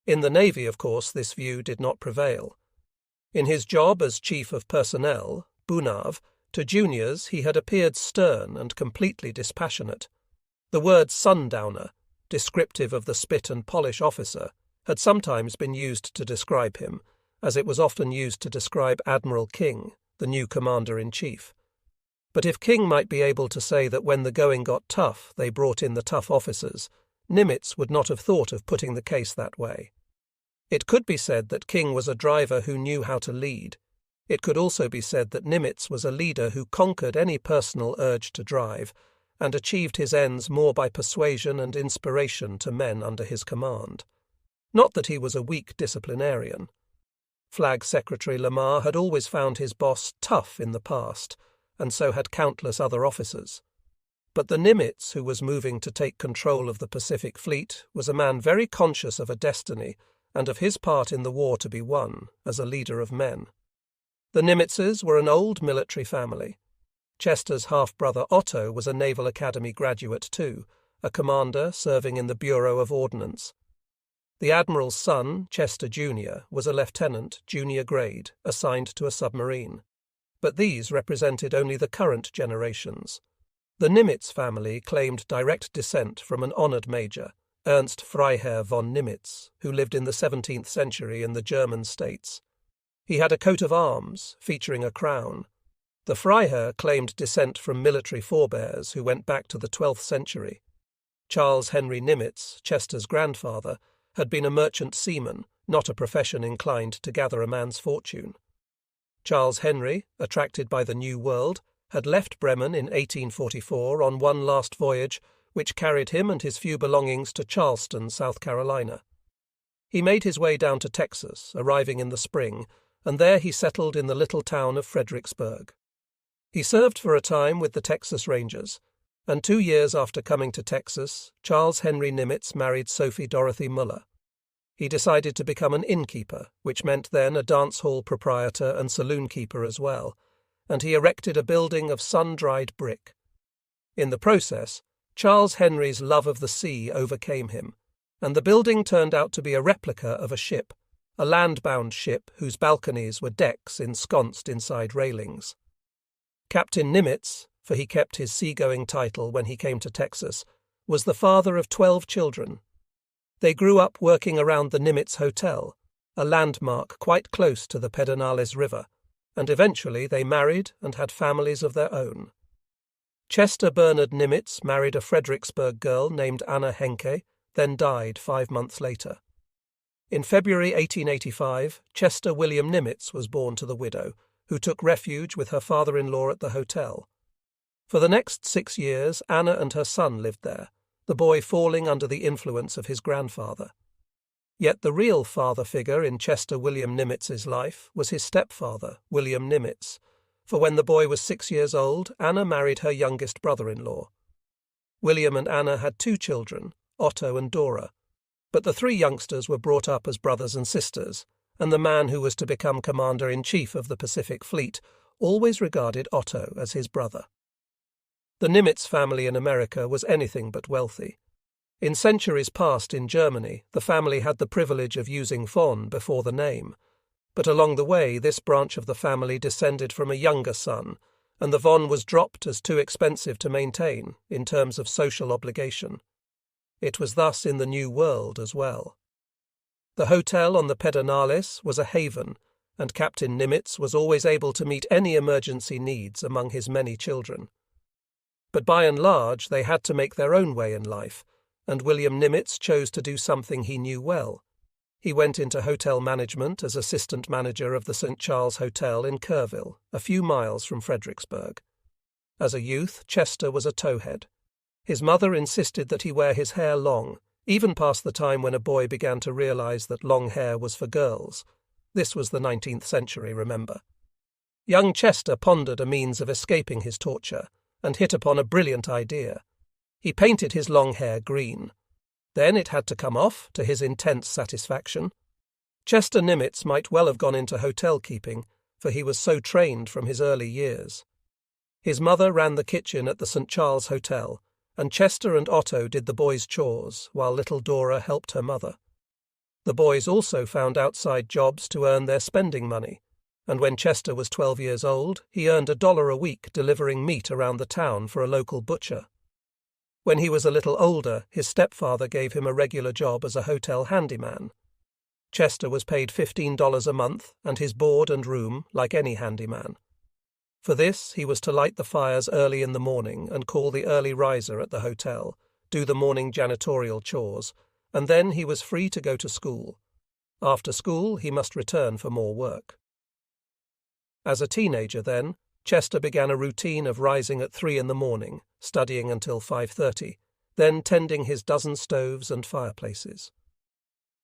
In the Navy, of course, this view did not prevail. In his job as Chief of Personnel, Bunav, to juniors he had appeared stern and completely dispassionate. The word sundowner, descriptive of the spit and polish officer, had sometimes been used to describe him, as it was often used to describe Admiral King, the new commander-in-chief. But if King might be able to say that when the going got tough they brought in the tough officers, Nimitz would not have thought of putting the case that way. It could be said that King was a driver who knew how to lead. It could also be said that Nimitz was a leader who conquered any personal urge to drive and achieved his ends more by persuasion and inspiration to men under his command. Not that he was a weak disciplinarian. Flag Secretary Lamar had always found his boss tough in the past, and so had countless other officers. But the Nimitz who was moving to take control of the Pacific Fleet was a man very conscious of a destiny and of his part in the war to be won as a leader of men. The Nimitzes were an old military family. Chester's half-brother Otto was a Naval Academy graduate too, a commander serving in the Bureau of Ordnance. The Admiral's son, Chester Jr., was a lieutenant, junior grade, assigned to a submarine. But these represented only the current generations. The Nimitz family claimed direct descent from an honoured major, Ernst Freiherr von Nimitz, who lived in the 17th century in the German states. He had a coat of arms, featuring a crown. The Freiherr claimed descent from military forebears who went back to the 12th century. Charles Henry Nimitz, Chester's grandfather, had been a merchant seaman, not a profession inclined to gather a man's fortune. Charles Henry, attracted by the New World, had left Bremen in 1844 on one last voyage which carried him and his few belongings to Charleston, South Carolina. He made his way down to Texas, arriving in the spring, and there he settled in the little town of Fredericksburg. He served for a time with the Texas Rangers, and 2 years after coming to Texas, Charles Henry Nimitz married Sophie Dorothy Muller. He decided to become an innkeeper, which meant then a dance hall proprietor and saloon keeper as well, and he erected a building of sun-dried brick. In the process, Charles Henry's love of the sea overcame him, and the building turned out to be a replica of a ship, a land-bound ship whose balconies were decks ensconced inside railings. Captain Nimitz, for he kept his seagoing title when he came to Texas, was the father of 12 children. They grew up working around the Nimitz Hotel, a landmark quite close to the Pedernales River, and eventually they married and had families of their own. Chester Bernard Nimitz married a Fredericksburg girl named Anna Henke, then died 5 months later. In February 1885, Chester William Nimitz was born to the widow, who took refuge with her father-in-law at the hotel. For the next 6 years, Anna and her son lived there, the boy falling under the influence of his grandfather. Yet the real father figure in Chester William Nimitz's life was his stepfather, William Nimitz, for when the boy was 6 years old, Anna married her youngest brother-in-law. William and Anna had 2 children, Otto and Dora, but the 3 youngsters were brought up as brothers and sisters, and the man who was to become commander-in-chief of the Pacific Fleet always regarded Otto as his brother. The Nimitz family in America was anything but wealthy. In centuries past in Germany, the family had the privilege of using von before the name, but along the way this branch of the family descended from a younger son, and the von was dropped as too expensive to maintain in terms of social obligation. It was thus in the New World as well. The hotel on the Pedernales was a haven, and Captain Nimitz was always able to meet any emergency needs among his many children. But by and large they had to make their own way in life, and William Nimitz chose to do something he knew well. He went into hotel management as assistant manager of the St. Charles Hotel in Kerrville, a few miles from Fredericksburg. As a youth, Chester was a towhead. His mother insisted that he wear his hair long, even past the time when a boy began to realize that long hair was for girls. This was the 19th century, remember. Young Chester pondered a means of escaping his torture, and hit upon a brilliant idea. He painted his long hair green. Then it had to come off, to his intense satisfaction. Chester Nimitz might well have gone into hotel keeping, for he was so trained from his early years. His mother ran the kitchen at the St. Charles Hotel, and Chester and Otto did the boys' chores, while little Dora helped her mother. The boys also found outside jobs to earn their spending money, and when Chester was 12 years old, he earned $1 a week delivering meat around the town for a local butcher. When he was a little older, his stepfather gave him a regular job as a hotel handyman. Chester was paid $15 a month and his board and room like any handyman. For this, he was to light the fires early in the morning and call the early riser at the hotel, do the morning janitorial chores, and then he was free to go to school. After school, he must return for more work. As a teenager, then, Chester began a routine of rising at 3 in the morning, studying until 5:30, then tending his dozen stoves and fireplaces.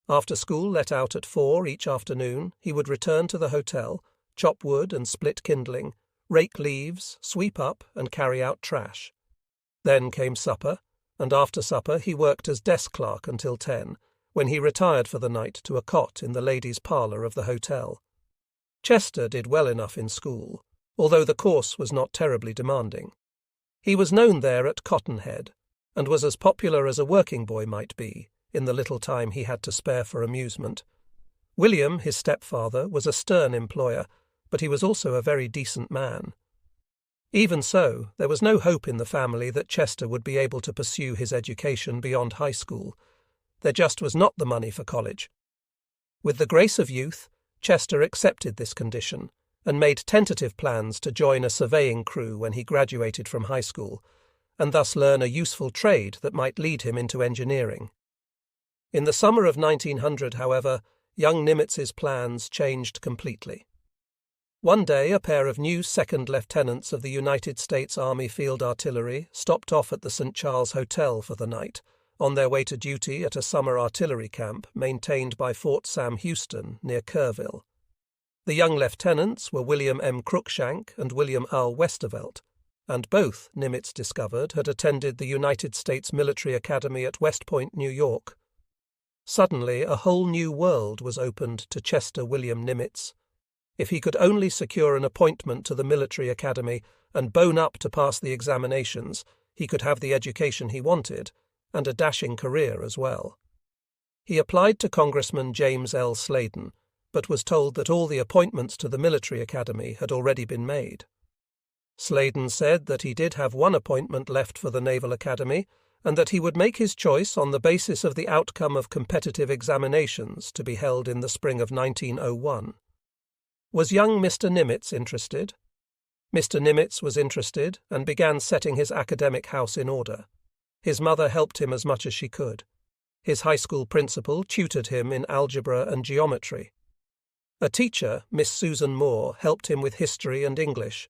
After school let out at 4 each afternoon, he would return to the hotel, chop wood and split kindling, rake leaves, sweep up and carry out trash. Then came supper, and after supper he worked as desk clerk until 10, when he retired for the night to a cot in the ladies' parlour of the hotel. Chester did well enough in school, although the course was not terribly demanding. He was known there at Cottonhead, and was as popular as a working boy might be, in the little time he had to spare for amusement. William, his stepfather, was a stern employer, but he was also a very decent man. Even so, there was no hope in the family that Chester would be able to pursue his education beyond high school. There just was not the money for college. With the grace of youth, Chester accepted this condition and made tentative plans to join a surveying crew when he graduated from high school, and thus learn a useful trade that might lead him into engineering. In the summer of 1900, however, young Nimitz's plans changed completely. One day, a pair of new second lieutenants of the United States Army Field Artillery stopped off at the St. Charles Hotel for the night, on their way to duty at a summer artillery camp maintained by Fort Sam Houston near Kerrville. The young lieutenants were William M. Cruikshank and William R. Westervelt, and both, Nimitz discovered, had attended the United States Military Academy at West Point, New York. Suddenly, a whole new world was opened to Chester William Nimitz. If he could only secure an appointment to the military academy and bone up to pass the examinations, he could have the education he wanted, and a dashing career as well. He applied to Congressman James L. Sladen, but was told that all the appointments to the military academy had already been made. Sladen said that he did have one appointment left for the Naval Academy, and that he would make his choice on the basis of the outcome of competitive examinations to be held in the spring of 1901. Was young Mr. Nimitz interested? Mr. Nimitz was interested and began setting his academic house in order. His mother helped him as much as she could. His high school principal tutored him in algebra and geometry. A teacher, Miss Susan Moore, helped him with history and English.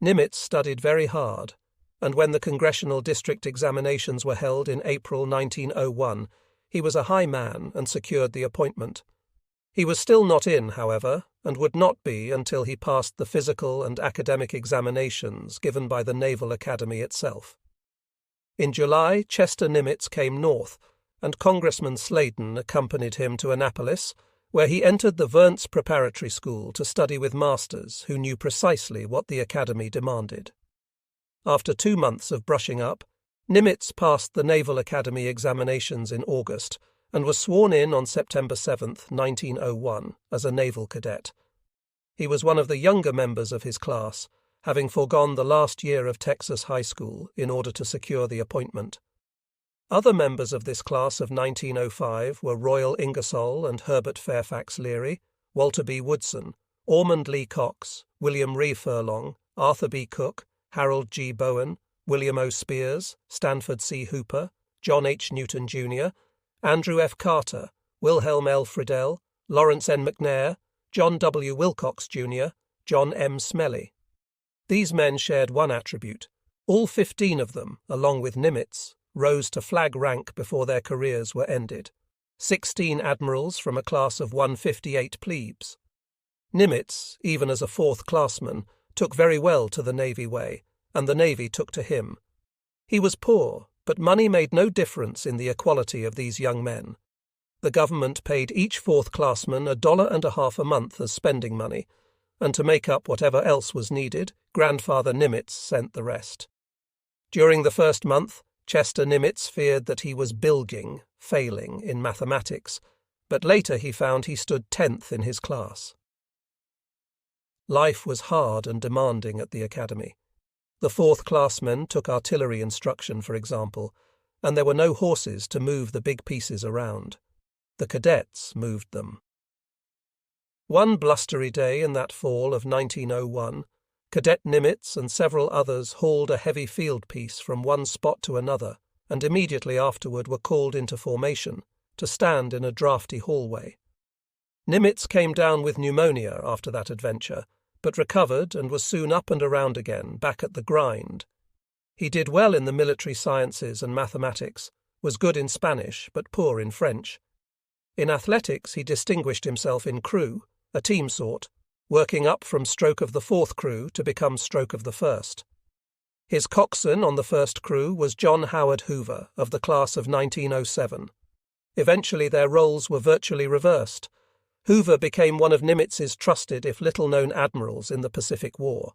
Nimitz studied very hard, and when the congressional district examinations were held in April 1901, he was a high man and secured the appointment. He was still not in, however, and would not be until he passed the physical and academic examinations given by the Naval Academy itself. In July, Chester Nimitz came north, and Congressman Sladen accompanied him to Annapolis, where he entered the Wernz Preparatory School to study with masters who knew precisely what the academy demanded. After 2 months of brushing up, Nimitz passed the Naval Academy examinations in August and was sworn in on September 7, 1901, as a naval cadet. He was one of the younger members of his class, having foregone the last year of Texas high school in order to secure the appointment. Other members of this class of 1905 were Royal Ingersoll and Herbert Fairfax Leary, Walter B. Woodson, Ormond Lee Cox, William Ree Furlong, Arthur B. Cook, Harold G. Bowen, William O. Spears, Stanford C. Hooper, John H. Newton, Jr., Andrew F. Carter, Wilhelm L. Friedel, Lawrence N. McNair, John W. Wilcox, Jr., John M. Smelly. These men shared one attribute. All 15 of them, along with Nimitz, rose to flag rank before their careers were ended. 16 admirals from a class of 158 plebes. Nimitz, even as a fourth-classman, took very well to the Navy way, and the Navy took to him. He was poor, but money made no difference in the equality of these young men. The government paid each fourth-classman $1.50 a month as spending money, and to make up whatever else was needed, Grandfather Nimitz sent the rest. During the first month, Chester Nimitz feared that he was bilging, failing, in mathematics, but later he found he stood 10th in his class. Life was hard and demanding at the academy. The 4th classmen took artillery instruction, for example, and there were no horses to move the big pieces around. The cadets moved them. One blustery day in that fall of 1901, Cadet Nimitz and several others hauled a heavy field piece from one spot to another, and immediately afterward were called into formation to stand in a draughty hallway. Nimitz came down with pneumonia after that adventure, but recovered and was soon up and around again, back at the grind. He did well in the military sciences and mathematics, was good in Spanish but poor in French. In athletics he distinguished himself in crew, a team sort, working up from stroke of the 4th crew to become stroke of the 1st. His coxswain on the 1st crew was John Howard Hoover of the class of 1907. Eventually their roles were virtually reversed. Hoover became one of Nimitz's trusted if little-known admirals in the Pacific War.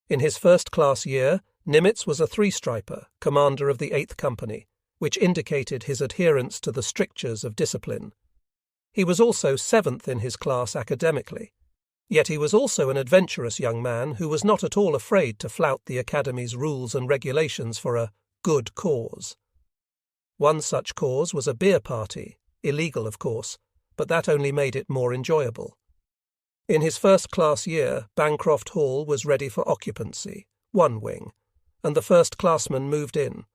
In his first-class year, Nimitz was a 3-striper, commander of the 8th Company, which indicated his adherence to the strictures of discipline. He was also 7th in his class academically, yet he was also an adventurous young man who was not at all afraid to flout the Academy's rules and regulations for a good cause. One such cause was a beer party, illegal of course, but that only made it more enjoyable. In his first-class year, Bancroft Hall was ready for occupancy, one wing, and the first-classmen moved in.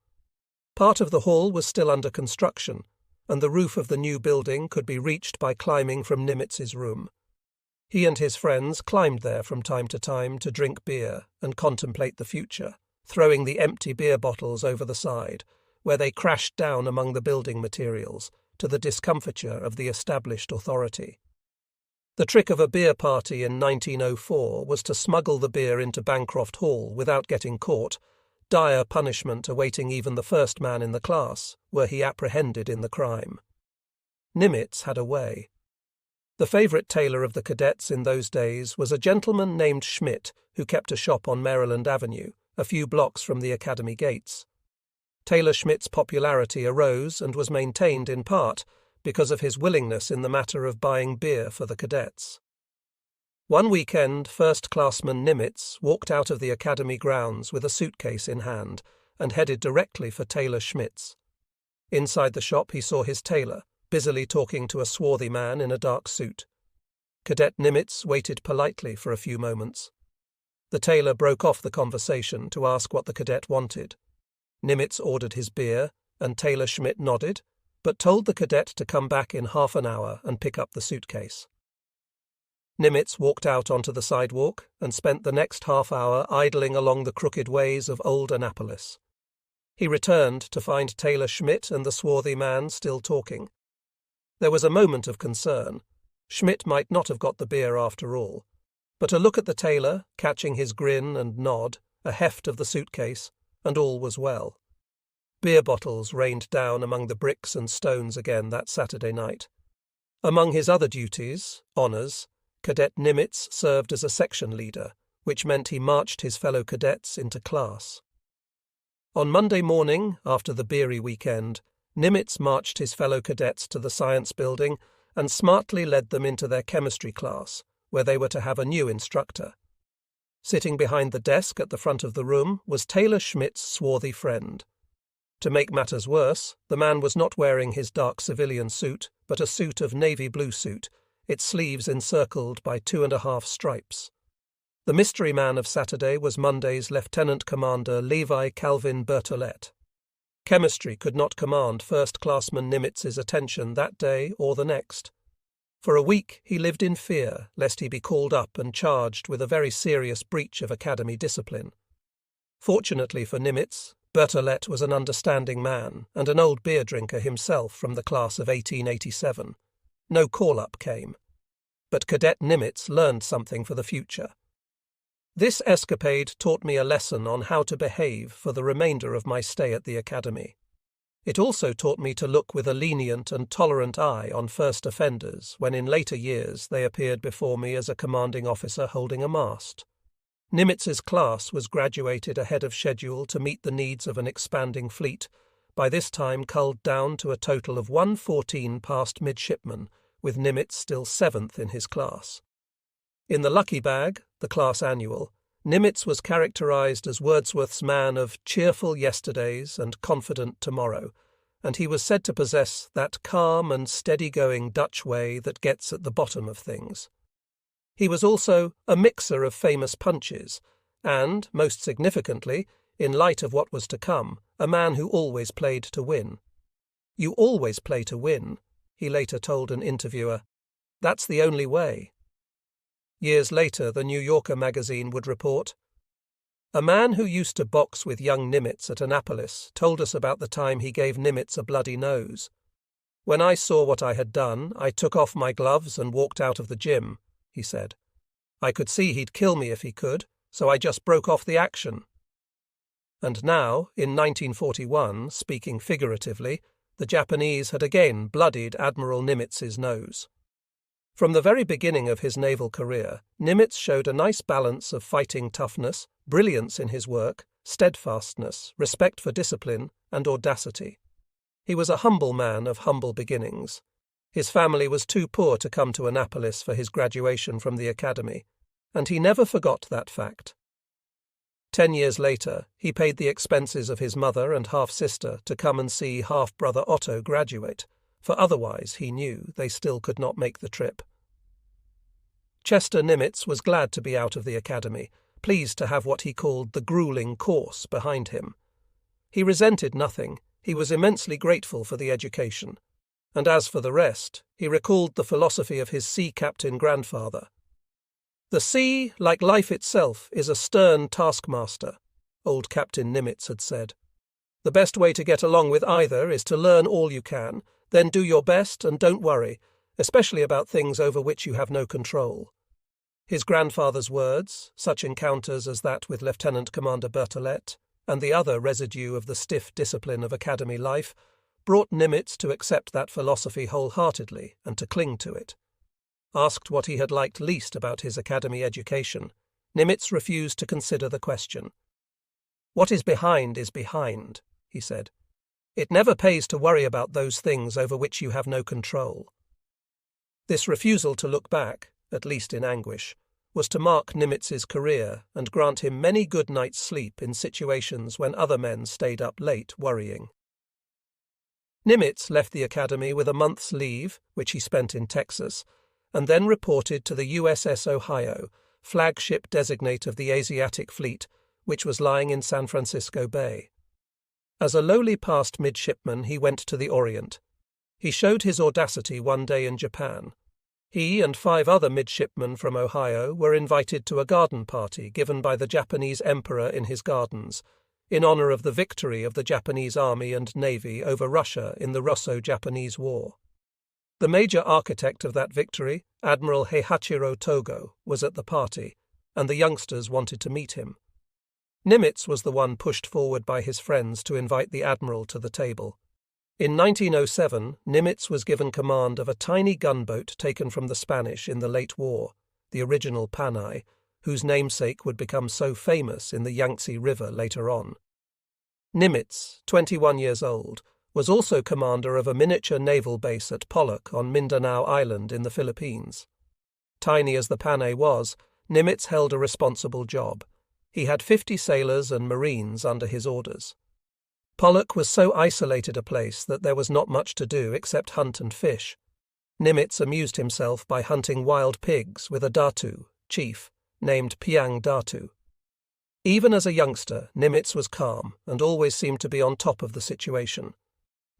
Part of the hall was still under construction, and the roof of the new building could be reached by climbing from Nimitz's room. He and his friends climbed there from time to drink beer and contemplate the future, throwing the empty beer bottles over the side, where they crashed down among the building materials, to the discomfiture of the established authority. The trick of a beer party in 1904 was to smuggle the beer into Bancroft Hall without getting caught, dire punishment awaiting even the first man in the class, were he apprehended in the crime. Nimitz had a way. The favourite tailor of the cadets in those days was a gentleman named Schmidt, who kept a shop on Maryland Avenue, a few blocks from the academy gates. Tailor Schmidt's popularity arose and was maintained in part because of his willingness in the matter of buying beer for the cadets. One weekend, first-classman Nimitz walked out of the academy grounds with a suitcase in hand and headed directly for Tailor Schmidt's. Inside the shop he saw his tailor, busily talking to a swarthy man in a dark suit. Cadet Nimitz waited politely for a few moments. The tailor broke off the conversation to ask what the cadet wanted. Nimitz ordered his beer, and Tailor Schmidt nodded, but told the cadet to come back in half an hour and pick up the suitcase. Nimitz walked out onto the sidewalk and spent the next half hour idling along the crooked ways of old Annapolis. He returned to find Tailor Schmidt and the swarthy man still talking. There was a moment of concern. Schmidt might not have got the beer after all, but a look at the tailor, catching his grin and nod, a heft of the suitcase, and all was well. Beer bottles rained down among the bricks and stones again that Saturday night. Among his other duties, honours, Cadet Nimitz served as a section leader, which meant he marched his fellow cadets into class. On Monday morning, after the beery weekend, Nimitz marched his fellow cadets to the science building and smartly led them into their chemistry class, where they were to have a new instructor. Sitting behind the desk at the front of the room was Tailor Schmidt's swarthy friend. To make matters worse, the man was not wearing his dark civilian suit, but a suit of navy blue suit, its sleeves encircled by 2.5 stripes. The mystery man of Saturday was Monday's Lieutenant Commander Levi Calvin Berthollet. Chemistry could not command first-classman Nimitz's attention that day or the next. For a week he lived in fear lest he be called up and charged with a very serious breach of academy discipline. Fortunately for Nimitz, Berthollet was an understanding man and an old beer drinker himself from the class of 1887. No call-up came. But Cadet Nimitz learned something for the future. This escapade taught me a lesson on how to behave for the remainder of my stay at the academy. It also taught me to look with a lenient and tolerant eye on first offenders when in later years they appeared before me as a commanding officer holding a mast. Nimitz's class was graduated ahead of schedule to meet the needs of an expanding fleet, by this time culled down to a total of 114 passed midshipmen, with Nimitz still 7th in his class. In the lucky bag, the class annual, Nimitz was characterized as Wordsworth's man of cheerful yesterdays and confident tomorrow, and he was said to possess that calm and steady-going Dutch way that gets at the bottom of things. He was also a mixer of famous punches, and, most significantly, in light of what was to come, a man who always played to win. "You always play to win," he later told an interviewer. "That's the only way." Years later, the New Yorker magazine would report, "A man who used to box with young Nimitz at Annapolis told us about the time he gave Nimitz a bloody nose. When I saw what I had done, I took off my gloves and walked out of the gym," he said. "I could see he'd kill me if he could, so I just broke off the action." And now, in 1941, speaking figuratively, the Japanese had again bloodied Admiral Nimitz's nose. From the very beginning of his naval career, Nimitz showed a nice balance of fighting toughness, brilliance in his work, steadfastness, respect for discipline, and audacity. He was a humble man of humble beginnings. His family was too poor to come to Annapolis for his graduation from the academy, and he never forgot that fact. 10 years later, he paid the expenses of his mother and half-sister to come and see half-brother Otto graduate, for otherwise, he knew, they still could not make the trip. Chester Nimitz was glad to be out of the academy, pleased to have what he called the grueling course behind him. He resented nothing, he was immensely grateful for the education. And as for the rest, he recalled the philosophy of his sea captain grandfather. "The sea, like life itself, is a stern taskmaster," old Captain Nimitz had said. "The best way to get along with either is to learn all you can, then do your best and don't worry, especially about things over which you have no control." His grandfather's words, such encounters as that with Lieutenant Commander Berthollet, and the other residue of the stiff discipline of academy life, brought Nimitz to accept that philosophy wholeheartedly and to cling to it. Asked what he had liked least about his academy education, Nimitz refused to consider the question. "What is behind, he said. "It never pays to worry about those things over which you have no control." This refusal to look back, at least in anguish, was to mark Nimitz's career and grant him many good nights' sleep in situations when other men stayed up late worrying. Nimitz left the academy with a month's leave, which he spent in Texas, and then reported to the USS Ohio, flagship designate of the Asiatic Fleet, which was lying in San Francisco Bay. As a lowly passed midshipman, he went to the Orient. He showed his audacity one day in Japan. He and 5 other midshipmen from Ohio were invited to a garden party given by the Japanese emperor in his gardens, in honor of the victory of the Japanese Army and Navy over Russia in the Russo-Japanese War. The major architect of that victory, Admiral Heihachiro Togo, was at the party, and the youngsters wanted to meet him. Nimitz was the one pushed forward by his friends to invite the Admiral to the table. In 1907, Nimitz was given command of a tiny gunboat taken from the Spanish in the late war, the original Panay, whose namesake would become so famous in the Yangtze River later on. Nimitz, 21 years old, was also commander of a miniature naval base at Pollock on Mindanao Island in the Philippines. Tiny as the Panay was, Nimitz held a responsible job. He had 50 sailors and marines under his orders. Pollock was so isolated a place that there was not much to do except hunt and fish. Nimitz amused himself by hunting wild pigs with a Datu, chief, named Piang Datu. Even as a youngster, Nimitz was calm and always seemed to be on top of the situation.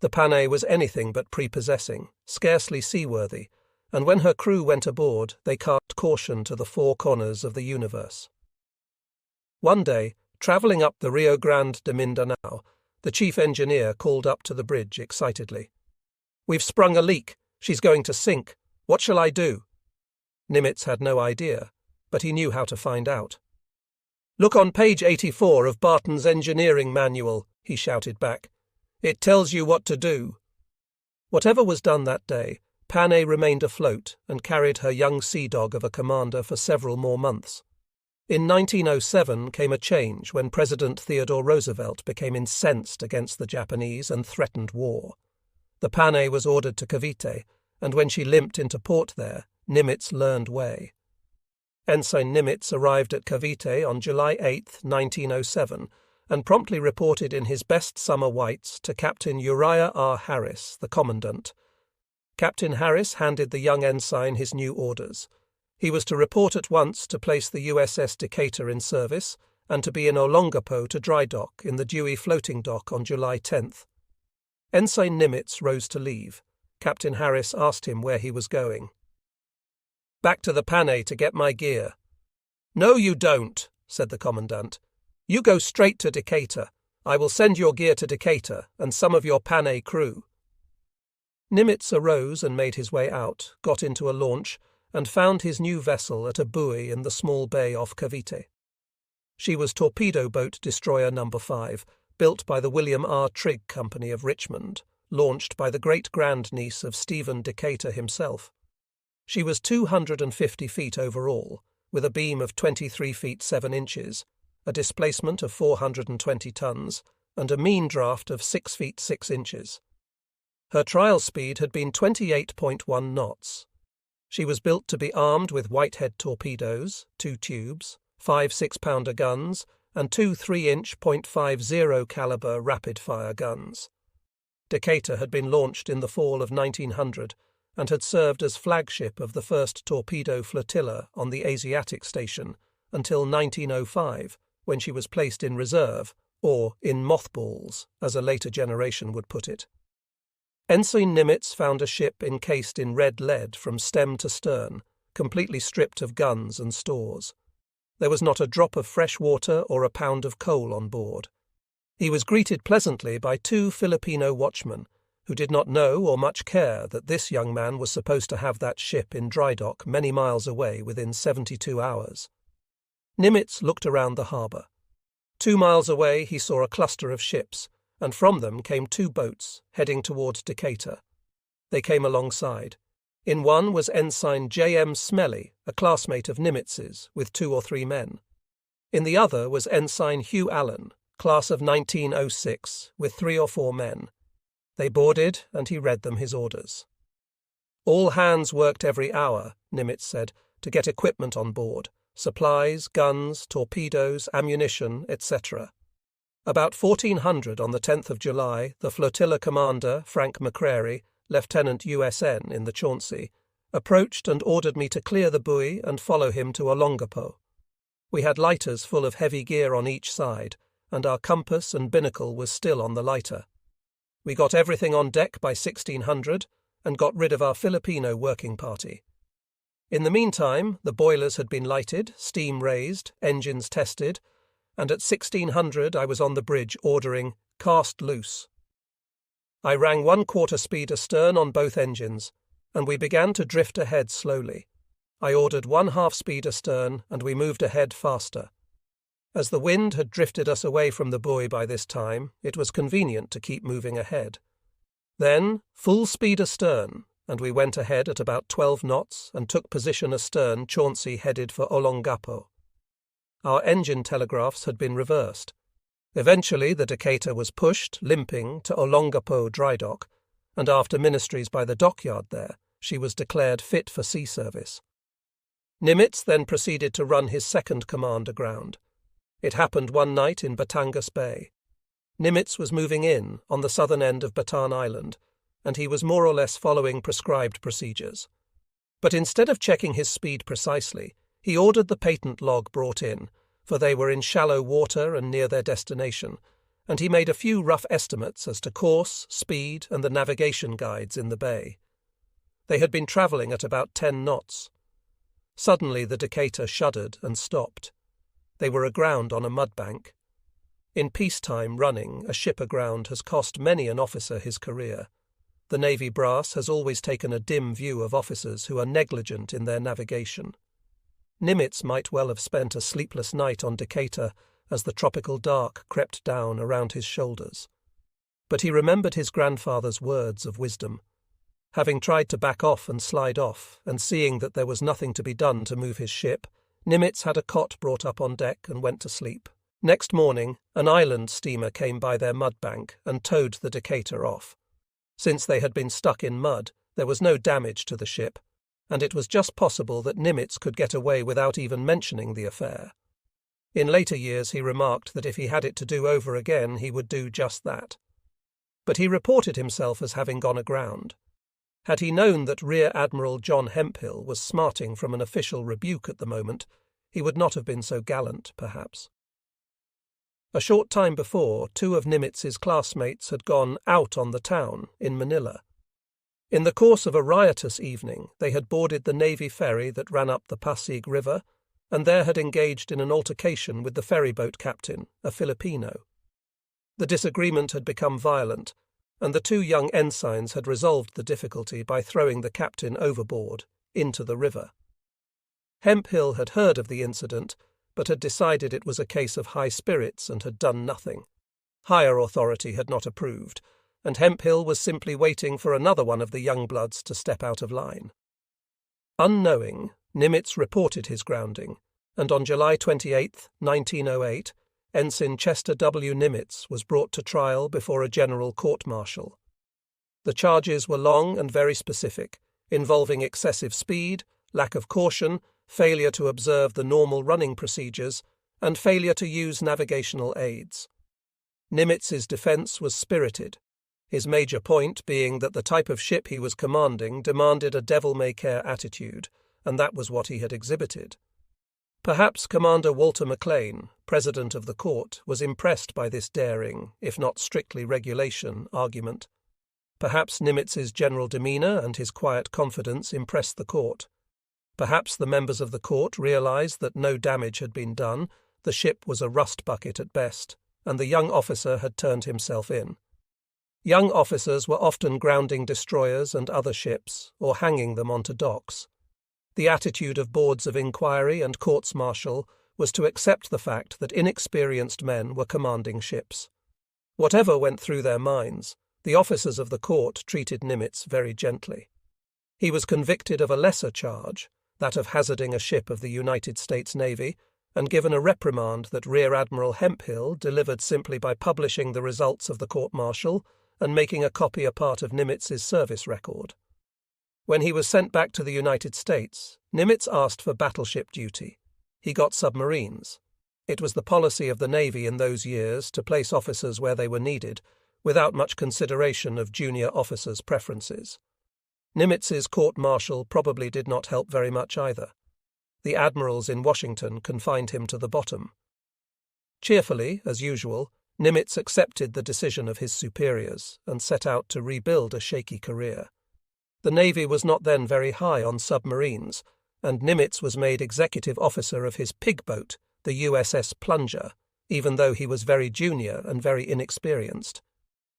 The Panay was anything but prepossessing, scarcely seaworthy, and when her crew went aboard, they cast caution to the 4 corners of the universe. One day, travelling up the Rio Grande de Mindanao, the chief engineer called up to the bridge excitedly. "We've sprung a leak. She's going to sink. What shall I do?" Nimitz had no idea, but he knew how to find out. "Look on page 84 of Barton's engineering manual," he shouted back. "It tells you what to do." Whatever was done that day, Panay remained afloat and carried her young sea dog of a commander for several more months. In 1907 came a change when President Theodore Roosevelt became incensed against the Japanese and threatened war. The Panay was ordered to Cavite, and when she limped into port there, Nimitz learned way. Ensign Nimitz arrived at Cavite on July 8, 1907, and promptly reported in his best summer whites to Captain Uriah R. Harris, the commandant. Captain Harris handed the young ensign his new orders. He was to report at once to place the USS Decatur in service and to be in Olongapo to dry dock in the WWII floating dock on July 10th. Ensign Nimitz rose to leave. Captain Harris asked him where he was going. "Back to the Panay to get my gear." "No, you don't," said the commandant. "You go straight to Decatur. I will send your gear to Decatur and some of your Panay crew." Nimitz arose and made his way out, got into a launch, and found his new vessel at a buoy in the small bay off Cavite. She was torpedo boat destroyer No. 5, built by the William R. Trigg Company of Richmond, launched by the great-grandniece of Stephen Decatur himself. She was 250 feet overall, with a beam of 23 feet 7 inches, a displacement of 420 tons, and a mean draft of 6 feet 6 inches. Her trial speed had been 28.1 knots. She was built to be armed with Whitehead torpedoes, 2 tubes, 5 6-pounder guns, and 2 3-inch .50 caliber rapid-fire guns. Decatur had been launched in the fall of 1900 and had served as flagship of the first torpedo flotilla on the Asiatic station until 1905, when she was placed in reserve, or in mothballs, as a later generation would put it. Ensign Nimitz found a ship encased in red lead from stem to stern, completely stripped of guns and stores. There was not a drop of fresh water or a pound of coal on board. He was greeted pleasantly by 2 Filipino watchmen, who did not know or much care that this young man was supposed to have that ship in dry dock many miles away within 72 hours. Nimitz looked around the harbour. 2 miles away he saw a cluster of ships, and from them came 2 boats, heading towards Decatur. They came alongside. In one was Ensign J.M. Smelly, a classmate of Nimitz's, with 2 or 3 men. In the other was Ensign Hugh Allen, class of 1906, with 3 or 4 men. They boarded, and he read them his orders. All hands worked every hour, Nimitz said, to get equipment on board, supplies, guns, torpedoes, ammunition, etc. About 1400 on the 10th of July, the flotilla commander, Frank McCrary, Lieutenant USN in the Chauncey, approached and ordered me to clear the buoy and follow him to Olongapo. We had lighters full of heavy gear on each side, and our compass and binnacle was still on the lighter. We got everything on deck by 1600 and got rid of our Filipino working party. In the meantime, the boilers had been lighted, steam raised, engines tested, and at 1600 I was on the bridge ordering, "Cast loose." I rang 1/4 speed astern on both engines, and we began to drift ahead slowly. I ordered 1/2 speed astern, and we moved ahead faster. As the wind had drifted us away from the buoy by this time, it was convenient to keep moving ahead. Then, full speed astern, and we went ahead at about 12 knots and took position astern Chauncey headed for Olongapo. Our engine telegraphs had been reversed. Eventually the Decatur was pushed, limping, to Olongapo dry dock, and after ministries by the dockyard there, she was declared fit for sea service. Nimitz then proceeded to run his second command aground. It happened one night in Batangas Bay. Nimitz was moving in, on the southern end of Batan Island, and he was more or less following prescribed procedures. But instead of checking his speed precisely, he ordered the patent log brought in, for they were in shallow water and near their destination, and he made a few rough estimates as to course, speed, and the navigation guides in the bay. They had been travelling at about 10 knots. Suddenly the Decatur shuddered and stopped. They were aground on a mudbank. In peacetime running, a ship aground has cost many an officer his career. The Navy brass has always taken a dim view of officers who are negligent in their navigation. Nimitz might well have spent a sleepless night on Decatur as the tropical dark crept down around his shoulders. But he remembered his grandfather's words of wisdom. Having tried to back off and slide off, and seeing that there was nothing to be done to move his ship, Nimitz had a cot brought up on deck and went to sleep. Next morning, an island steamer came by their mudbank and towed the Decatur off. Since they had been stuck in mud, there was no damage to the ship, and it was just possible that Nimitz could get away without even mentioning the affair. In later years he remarked that if he had it to do over again he would do just that. But he reported himself as having gone aground. Had he known that Rear Admiral John Hemphill was smarting from an official rebuke at the moment, he would not have been so gallant, perhaps. A short time before, 2 of Nimitz's classmates had gone out on the town in Manila. In the course of a riotous evening, they had boarded the Navy ferry that ran up the Pasig River, and there had engaged in an altercation with the ferryboat captain, a Filipino. The disagreement had become violent, and the 2 young ensigns had resolved the difficulty by throwing the captain overboard, into the river. Hemphill had heard of the incident, but had decided it was a case of high spirits and had done nothing. Higher authority had not approved, and Hemphill was simply waiting for another one of the young bloods to step out of line. Unknowing, Nimitz reported his grounding, and on July 28, 1908, Ensign Chester W. Nimitz was brought to trial before a general court-martial. The charges were long and very specific, involving excessive speed, lack of caution, failure to observe the normal running procedures, and failure to use navigational aids. Nimitz's defence was spirited, his major point being that the type of ship he was commanding demanded a devil-may-care attitude, and that was what he had exhibited. Perhaps Commander Walter McLean, president of the court, was impressed by this daring, if not strictly regulation, argument. Perhaps Nimitz's general demeanour and his quiet confidence impressed the court. Perhaps the members of the court realized that no damage had been done, the ship was a rust bucket at best, and the young officer had turned himself in. Young officers were often grounding destroyers and other ships, or hanging them onto docks. The attitude of boards of inquiry and courts-martial was to accept the fact that inexperienced men were commanding ships. Whatever went through their minds, the officers of the court treated Nimitz very gently. He was convicted of a lesser charge, that of hazarding a ship of the United States Navy, and given a reprimand that Rear Admiral Hemphill delivered simply by publishing the results of the court-martial and making a copy a part of Nimitz's service record. When he was sent back to the United States, Nimitz asked for battleship duty. He got submarines. It was the policy of the Navy in those years to place officers where they were needed, without much consideration of junior officers' preferences. Nimitz's court-martial probably did not help very much either. The admirals in Washington confined him to the bottom. Cheerfully, as usual, Nimitz accepted the decision of his superiors and set out to rebuild a shaky career. The Navy was not then very high on submarines, and Nimitz was made executive officer of his pig boat, the USS Plunger, even though he was very junior and very inexperienced.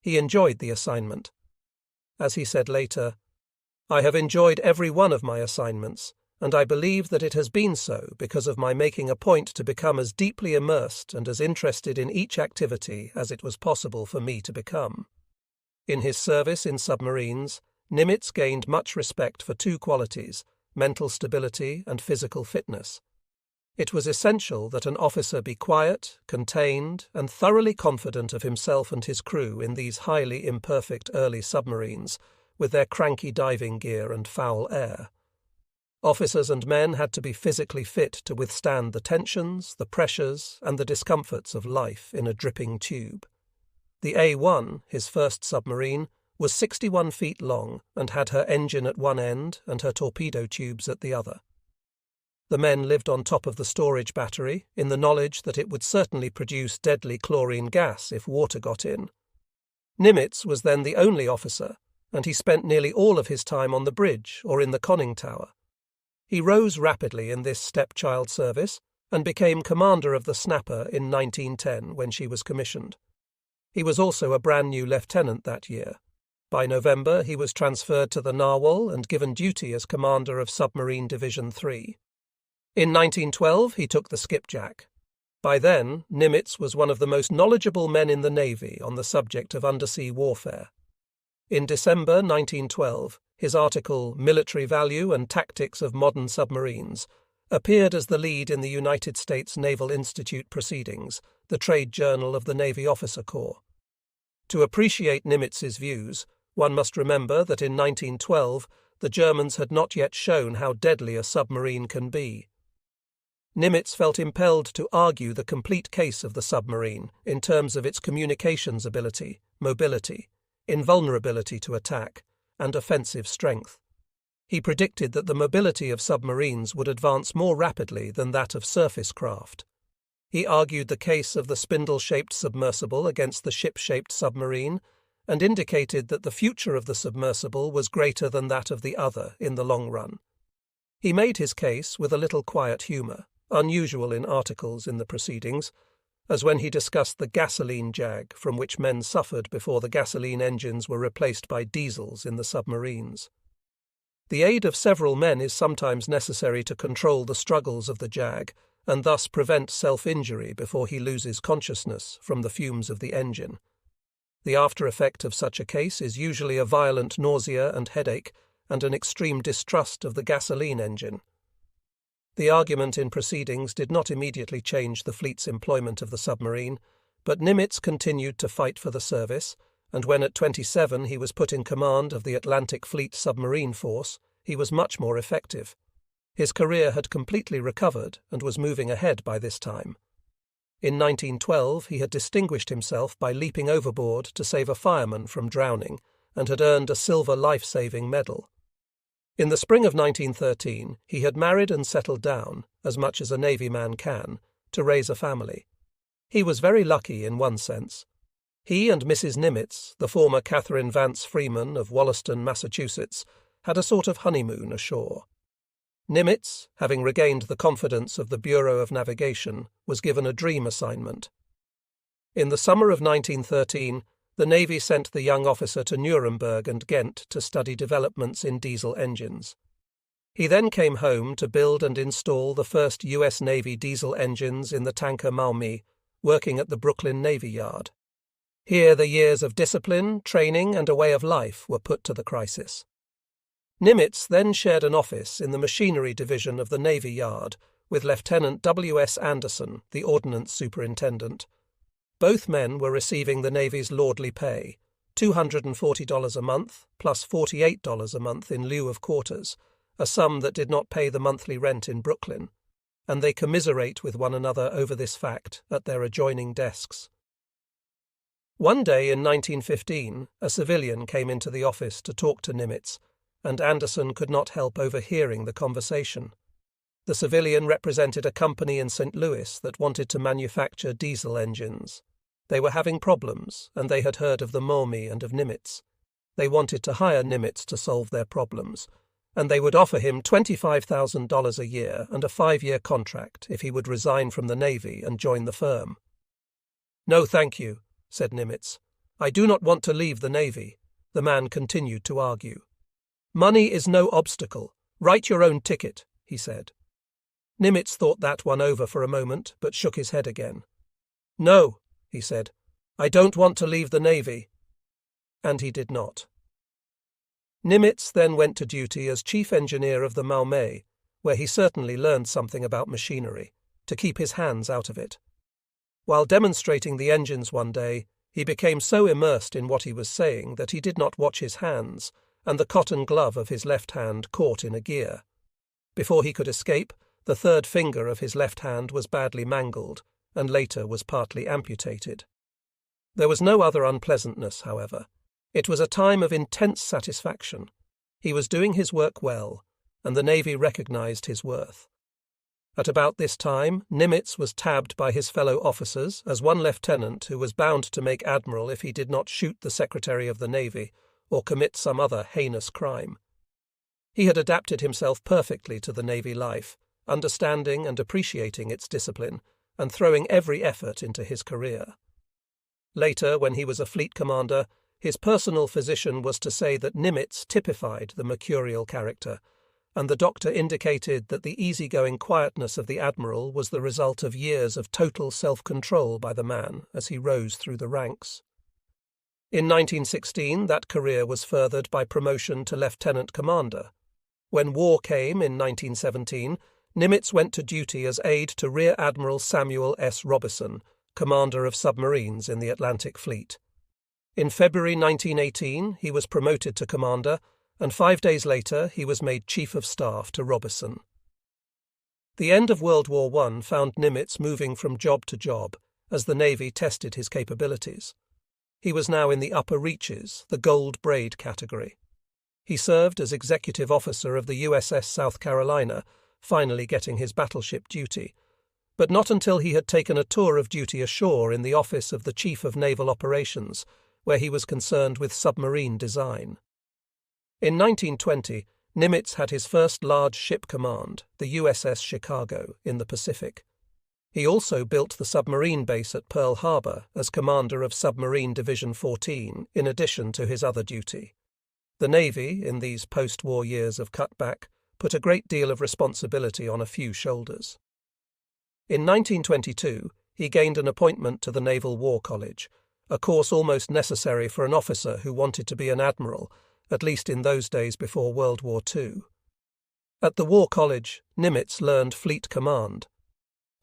He enjoyed the assignment. As he said later, "I have enjoyed every one of my assignments, and I believe that it has been so because of my making a point to become as deeply immersed and as interested in each activity as it was possible for me to become." In his service in submarines, Nimitz gained much respect for 2 qualities, mental stability and physical fitness. It was essential that an officer be quiet, contained, and thoroughly confident of himself and his crew in these highly imperfect early submarines, with their cranky diving gear and foul air. Officers and men had to be physically fit to withstand the tensions, the pressures, and the discomforts of life in a dripping tube. The Ep.1, his first submarine, was 61 feet long and had her engine at one end and her torpedo tubes at the other. The men lived on top of the storage battery in the knowledge that it would certainly produce deadly chlorine gas if water got in. Nimitz was then the only officer, and he spent nearly all of his time on the bridge or in the conning tower. He rose rapidly in this stepchild service and became commander of the Snapper in 1910 when she was commissioned. He was also a brand new lieutenant that year. By November, he was transferred to the Narwhal and given duty as commander of Submarine Division 3. In 1912, he took the skipjack. By then, Nimitz was one of the most knowledgeable men in the Navy on the subject of undersea warfare. In December 1912, his article, Military Value and Tactics of Modern Submarines, appeared as the lead in the United States Naval Institute proceedings, the trade journal of the Navy Officer Corps. To appreciate Nimitz's views, one must remember that in 1912 the Germans had not yet shown how deadly a submarine can be. Nimitz felt impelled to argue the complete case of the submarine in terms of its communications ability, mobility, invulnerability to attack, and offensive strength. He predicted that the mobility of submarines would advance more rapidly than that of surface craft. He argued the case of the spindle-shaped submersible against the ship-shaped submarine, and indicated that the future of the submersible was greater than that of the other in the long run. He made his case with a little quiet humour, unusual in articles in the proceedings, as when he discussed the gasoline jag from which men suffered before the gasoline engines were replaced by diesels in the submarines. The aid of several men is sometimes necessary to control the struggles of the jag, and thus prevent self-injury before he loses consciousness from the fumes of the engine. The after-effect of such a case is usually a violent nausea and headache, and an extreme distrust of the gasoline engine. The argument in proceedings did not immediately change the fleet's employment of the submarine, but Nimitz continued to fight for the service, and when at 27 he was put in command of the Atlantic Fleet Submarine Force, he was much more effective. His career had completely recovered and was moving ahead by this time. In 1912 he had distinguished himself by leaping overboard to save a fireman from drowning, and had earned a silver life-saving medal. In the spring of 1913 he had married and settled down, as much as a Navy man can, to raise a family. He was very lucky in one sense. He and Mrs. Nimitz, the former Catherine Vance Freeman of Wollaston, Massachusetts, had a sort of honeymoon ashore. Nimitz, having regained the confidence of the Bureau of Navigation, was given a dream assignment. In the summer of 1913, the Navy sent the young officer to Nuremberg and Ghent to study developments in diesel engines. He then came home to build and install the first U.S. Navy diesel engines in the tanker Maumee, working at the Brooklyn Navy Yard. Here the years of discipline, training, and a way of life were put to the crisis. Nimitz then shared an office in the machinery division of the Navy Yard with Lieutenant W.S. Anderson, the Ordnance Superintendent. Both men were receiving the Navy's lordly pay, $240 a month plus $48 a month in lieu of quarters, a sum that did not pay the monthly rent in Brooklyn, and they commiserate with one another over this fact at their adjoining desks. One day in 1915, a civilian came into the office to talk to Nimitz, and Anderson could not help overhearing the conversation. The civilian represented a company in St. Louis that wanted to manufacture diesel engines. They were having problems, and they had heard of the Maumee and of Nimitz. They wanted to hire Nimitz to solve their problems, and they would offer him $25,000 a year and a 5-year contract if he would resign from the Navy and join the firm. "No, thank you," said Nimitz. "I do not want to leave the Navy." The man continued to argue. "Money is no obstacle. Write your own ticket," he said. Nimitz thought that one over for a moment, but shook his head again. "No," he said, "I don't want to leave the Navy." And he did not. Nimitz then went to duty as chief engineer of the Maumee, where he certainly learned something about machinery, to keep his hands out of it. While demonstrating the engines one day, he became so immersed in what he was saying that he did not watch his hands, and the cotton glove of his left hand caught in a gear. Before he could escape, the third finger of his left hand was badly mangled, and later was partly amputated. There was no other unpleasantness, however. It was a time of intense satisfaction. He was doing his work well, and the Navy recognized his worth. At about this time, Nimitz was tabbed by his fellow officers as one lieutenant who was bound to make admiral if he did not shoot the Secretary of the Navy or commit some other heinous crime. He had adapted himself perfectly to the Navy life, understanding and appreciating its discipline, and throwing every effort into his career. Later, when he was a fleet commander, his personal physician was to say that Nimitz typified the mercurial character, and the doctor indicated that the easygoing quietness of the Admiral was the result of years of total self-control by the man as he rose through the ranks. In 1916, that career was furthered by promotion to lieutenant commander. When war came in 1917, Nimitz went to duty as aide to Rear Admiral Samuel S. Robertson, commander of submarines in the Atlantic Fleet. In February 1918, he was promoted to commander, and 5 days later he was made Chief of Staff to Robertson. The end of World War I found Nimitz moving from job to job as the Navy tested his capabilities. He was now in the upper reaches, the gold braid category. He served as executive officer of the USS South Carolina, finally getting his battleship duty, but not until he had taken a tour of duty ashore in the office of the Chief of Naval Operations, where he was concerned with submarine design. In 1920, Nimitz had his first large ship command, the USS Chicago, in the Pacific. He also built the submarine base at Pearl Harbor as commander of Submarine Division 14, in addition to his other duty. The Navy, in these post-war years of cutback, put a great deal of responsibility on a few shoulders. In 1922, he gained an appointment to the Naval War College, a course almost necessary for an officer who wanted to be an admiral, at least in those days before World War II. At the War College, Nimitz learned fleet command.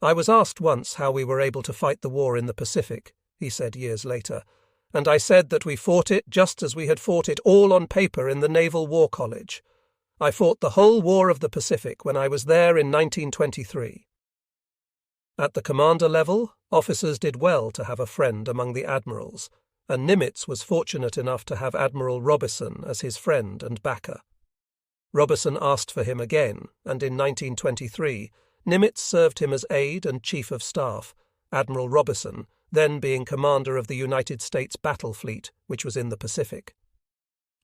"I was asked once how we were able to fight the war in the Pacific," he said years later, "and I said that we fought it just as we had fought it all on paper in the Naval War College. I fought the whole War of the Pacific when I was there in 1923. At the commander level, officers did well to have a friend among the admirals, and Nimitz was fortunate enough to have Admiral Robertson as his friend and backer. Robertson asked for him again, and in 1923, Nimitz served him as aide and chief of staff, Admiral Robertson then being commander of the United States Battle Fleet, which was in the Pacific.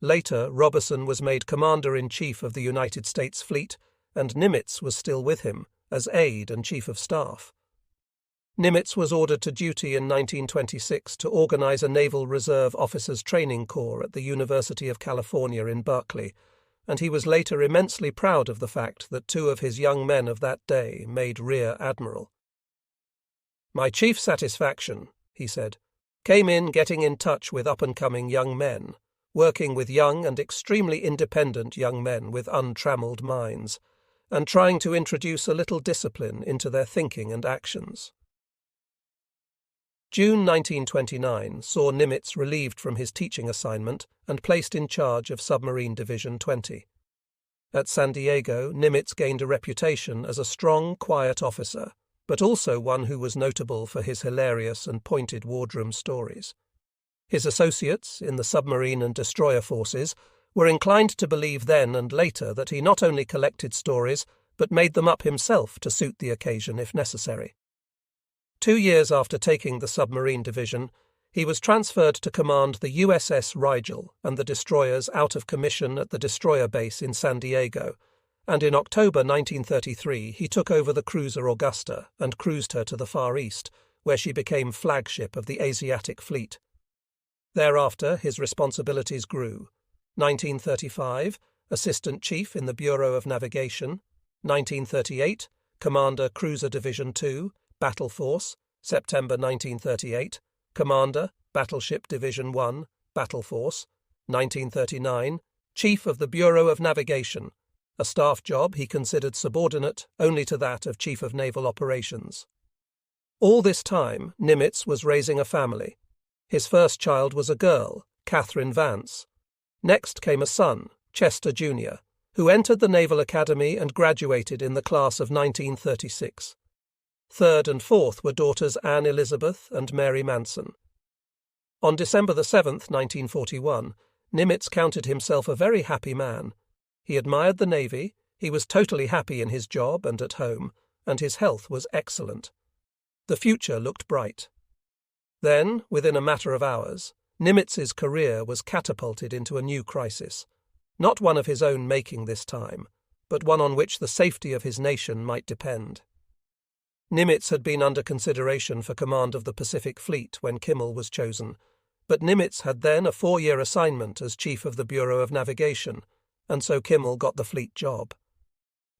Later, Robertson was made commander-in-chief of the United States Fleet, and Nimitz was still with him, as aide and chief of staff. Nimitz was ordered to duty in 1926 to organize a Naval Reserve Officers Training Corps at the University of California in Berkeley, and he was later immensely proud of the fact that 2 of his young men of that day made Rear Admiral. "My chief satisfaction," he said, "came in getting in touch with up-and-coming young men, working with young and extremely independent young men with untrammeled minds, and trying to introduce a little discipline into their thinking and actions." June 1929 saw Nimitz relieved from his teaching assignment and placed in charge of Submarine Division 20. At San Diego, Nimitz gained a reputation as a strong, quiet officer, but also one who was notable for his hilarious and pointed wardroom stories. His associates in the submarine and destroyer forces were inclined to believe then and later that he not only collected stories, but made them up himself to suit the occasion if necessary. 2 years after taking the submarine division, he was transferred to command the USS Rigel and the destroyers out of commission at the destroyer base in San Diego, and in October 1933 he took over the cruiser Augusta and cruised her to the Far East, where she became flagship of the Asiatic Fleet. Thereafter his responsibilities grew. 1935, Assistant Chief in the Bureau of Navigation. 1938, Commander Cruiser Division 2, Battle Force, September 1938, Commander, Battleship Division 1, Battle Force. 1939, Chief of the Bureau of Navigation, a staff job he considered subordinate only to that of Chief of Naval Operations. All this time, Nimitz was raising a family. His first child was a girl, Catherine Vance. Next came a son, Chester Jr., who entered the Naval Academy and graduated in the class of 1936. Third and fourth were daughters Anne Elizabeth and Mary Manson. On December 7, 1941, Nimitz counted himself a very happy man. He admired the Navy, he was totally happy in his job and at home, and his health was excellent. The future looked bright. Then, within a matter of hours, Nimitz's career was catapulted into a new crisis, not one of his own making this time, but one on which the safety of his nation might depend. Nimitz had been under consideration for command of the Pacific Fleet when Kimmel was chosen, but Nimitz had then a 4-year assignment as Chief of the Bureau of Navigation, and so Kimmel got the fleet job.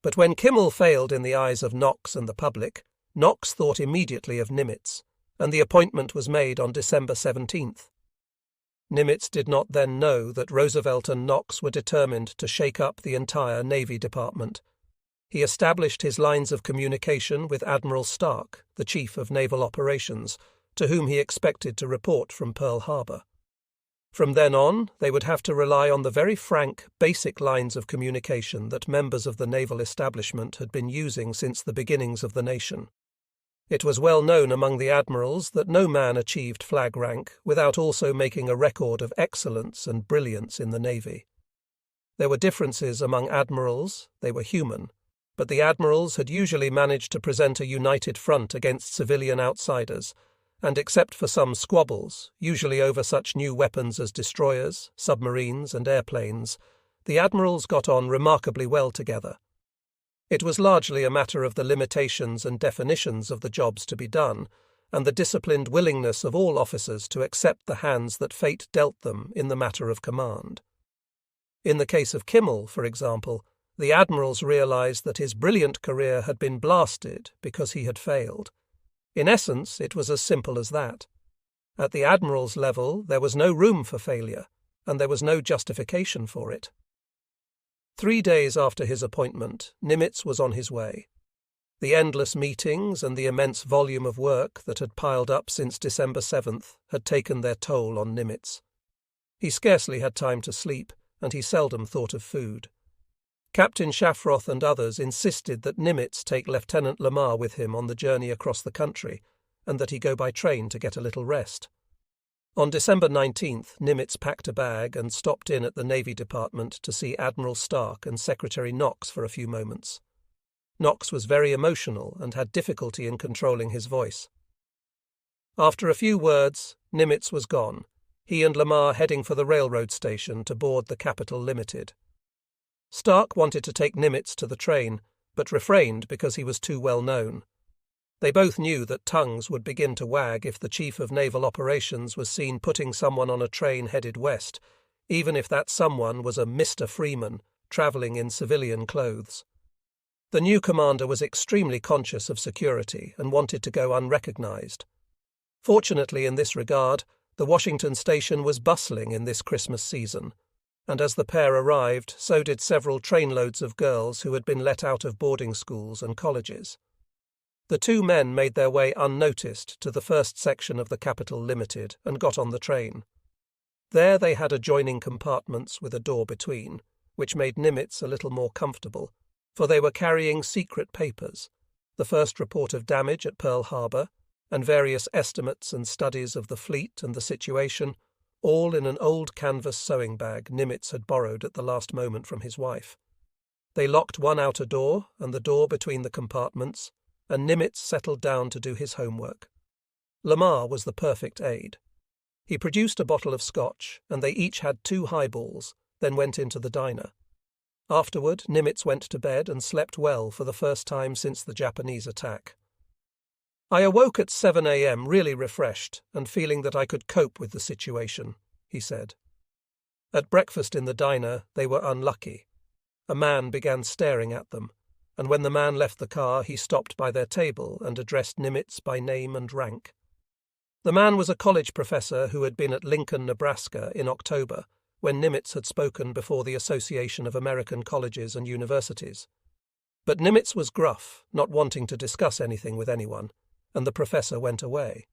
But when Kimmel failed in the eyes of Knox and the public, Knox thought immediately of Nimitz, and the appointment was made on December 17th. Nimitz did not then know that Roosevelt and Knox were determined to shake up the entire Navy Department. He established his lines of communication with Admiral Stark, the Chief of Naval Operations, to whom he expected to report from Pearl Harbor. From then on, they would have to rely on the very frank, basic lines of communication that members of the naval establishment had been using since the beginnings of the nation. It was well known among the admirals that no man achieved flag rank without also making a record of excellence and brilliance in the navy. There were differences among admirals, they were human, but the admirals had usually managed to present a united front against civilian outsiders, and except for some squabbles, usually over such new weapons as destroyers, submarines, and airplanes, the admirals got on remarkably well together. It was largely a matter of the limitations and definitions of the jobs to be done, and the disciplined willingness of all officers to accept the hands that fate dealt them in the matter of command. In the case of Kimmel, for example, the admirals realized that his brilliant career had been blasted because he had failed. In essence, it was as simple as that. At the admiral's level, there was no room for failure, and there was no justification for it. 3 days after his appointment, Nimitz was on his way. The endless meetings and the immense volume of work that had piled up since December 7th had taken their toll on Nimitz. He scarcely had time to sleep, and he seldom thought of food. Captain Shafroth and others insisted that Nimitz take Lieutenant Lamar with him on the journey across the country, and that he go by train to get a little rest. On December 19th, Nimitz packed a bag and stopped in at the Navy Department to see Admiral Stark and Secretary Knox for a few moments. Knox was very emotional and had difficulty in controlling his voice. After a few words, Nimitz was gone, he and Lamar heading for the railroad station to board the Capital Limited. Stark wanted to take Nimitz to the train, but refrained because he was too well known. They both knew that tongues would begin to wag if the Chief of Naval Operations was seen putting someone on a train headed west, even if that someone was a Mr. Freeman, travelling in civilian clothes. The new commander was extremely conscious of security and wanted to go unrecognized. Fortunately, in this regard, the Washington station was bustling in this Christmas season, and as the pair arrived, so did several trainloads of girls who had been let out of boarding schools and colleges. The two men made their way unnoticed to the first section of the Capital Limited and got on the train. There they had adjoining compartments with a door between, which made Nimitz a little more comfortable, for they were carrying secret papers, the first report of damage at Pearl Harbor, and various estimates and studies of the fleet and the situation, all in an old canvas sewing bag Nimitz had borrowed at the last moment from his wife. They locked one outer door and the door between the compartments, and Nimitz settled down to do his homework. Lamar was the perfect aide. He produced a bottle of scotch, and they each had 2 highballs, then went into the diner. Afterward, Nimitz went to bed and slept well for the first time since the Japanese attack. "I awoke at 7 a.m. really refreshed and feeling that I could cope with the situation," he said. At breakfast in the diner, they were unlucky. A man began staring at them, and when the man left the car, he stopped by their table and addressed Nimitz by name and rank. The man was a college professor who had been at Lincoln, Nebraska in October, when Nimitz had spoken before the Association of American Colleges and Universities. But Nimitz was gruff, not wanting to discuss anything with anyone, and the professor went away.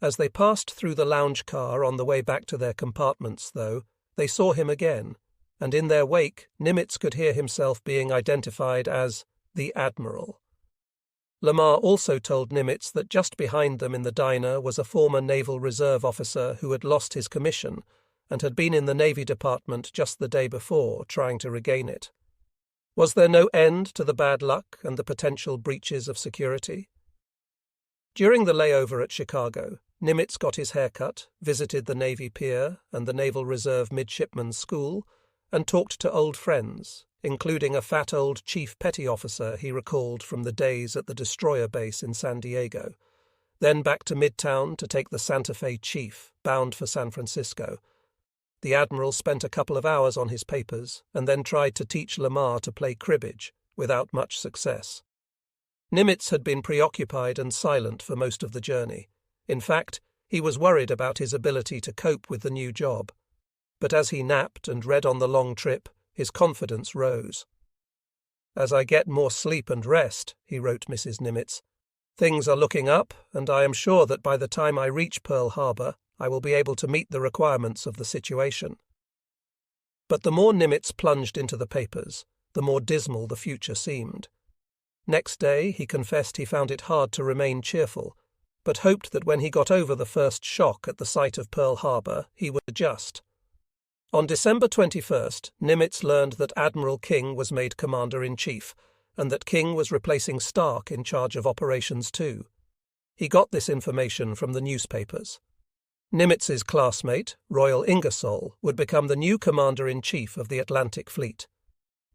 As they passed through the lounge car on the way back to their compartments, though, they saw him again, and in their wake Nimitz could hear himself being identified as the Admiral. Lamar also told Nimitz that just behind them in the diner was a former Naval Reserve officer who had lost his commission and had been in the Navy Department just the day before, trying to regain it. Was there no end to the bad luck and the potential breaches of security? During the layover at Chicago, Nimitz got his hair cut, visited the Navy Pier and the Naval Reserve Midshipmen's School, and talked to old friends, including a fat old chief petty officer he recalled from the days at the destroyer base in San Diego, then back to Midtown to take the Santa Fe Chief, bound for San Francisco. The Admiral spent a couple of hours on his papers and then tried to teach Lamar to play cribbage, without much success. Nimitz had been preoccupied and silent for most of the journey. In fact, he was worried about his ability to cope with the new job. But as he napped and read on the long trip, his confidence rose. "As I get more sleep and rest," he wrote Mrs. Nimitz, "things are looking up, and I am sure that by the time I reach Pearl Harbor, I will be able to meet the requirements of the situation." But the more Nimitz plunged into the papers, the more dismal the future seemed. Next day he confessed he found it hard to remain cheerful, but hoped that when he got over the first shock at the sight of Pearl Harbor, he would adjust. On December 21st, Nimitz learned that Admiral King was made Commander-in-Chief, and that King was replacing Stark in charge of Operations 2. He got this information from the newspapers. Nimitz's classmate, Royal Ingersoll, would become the new Commander-in-Chief of the Atlantic Fleet.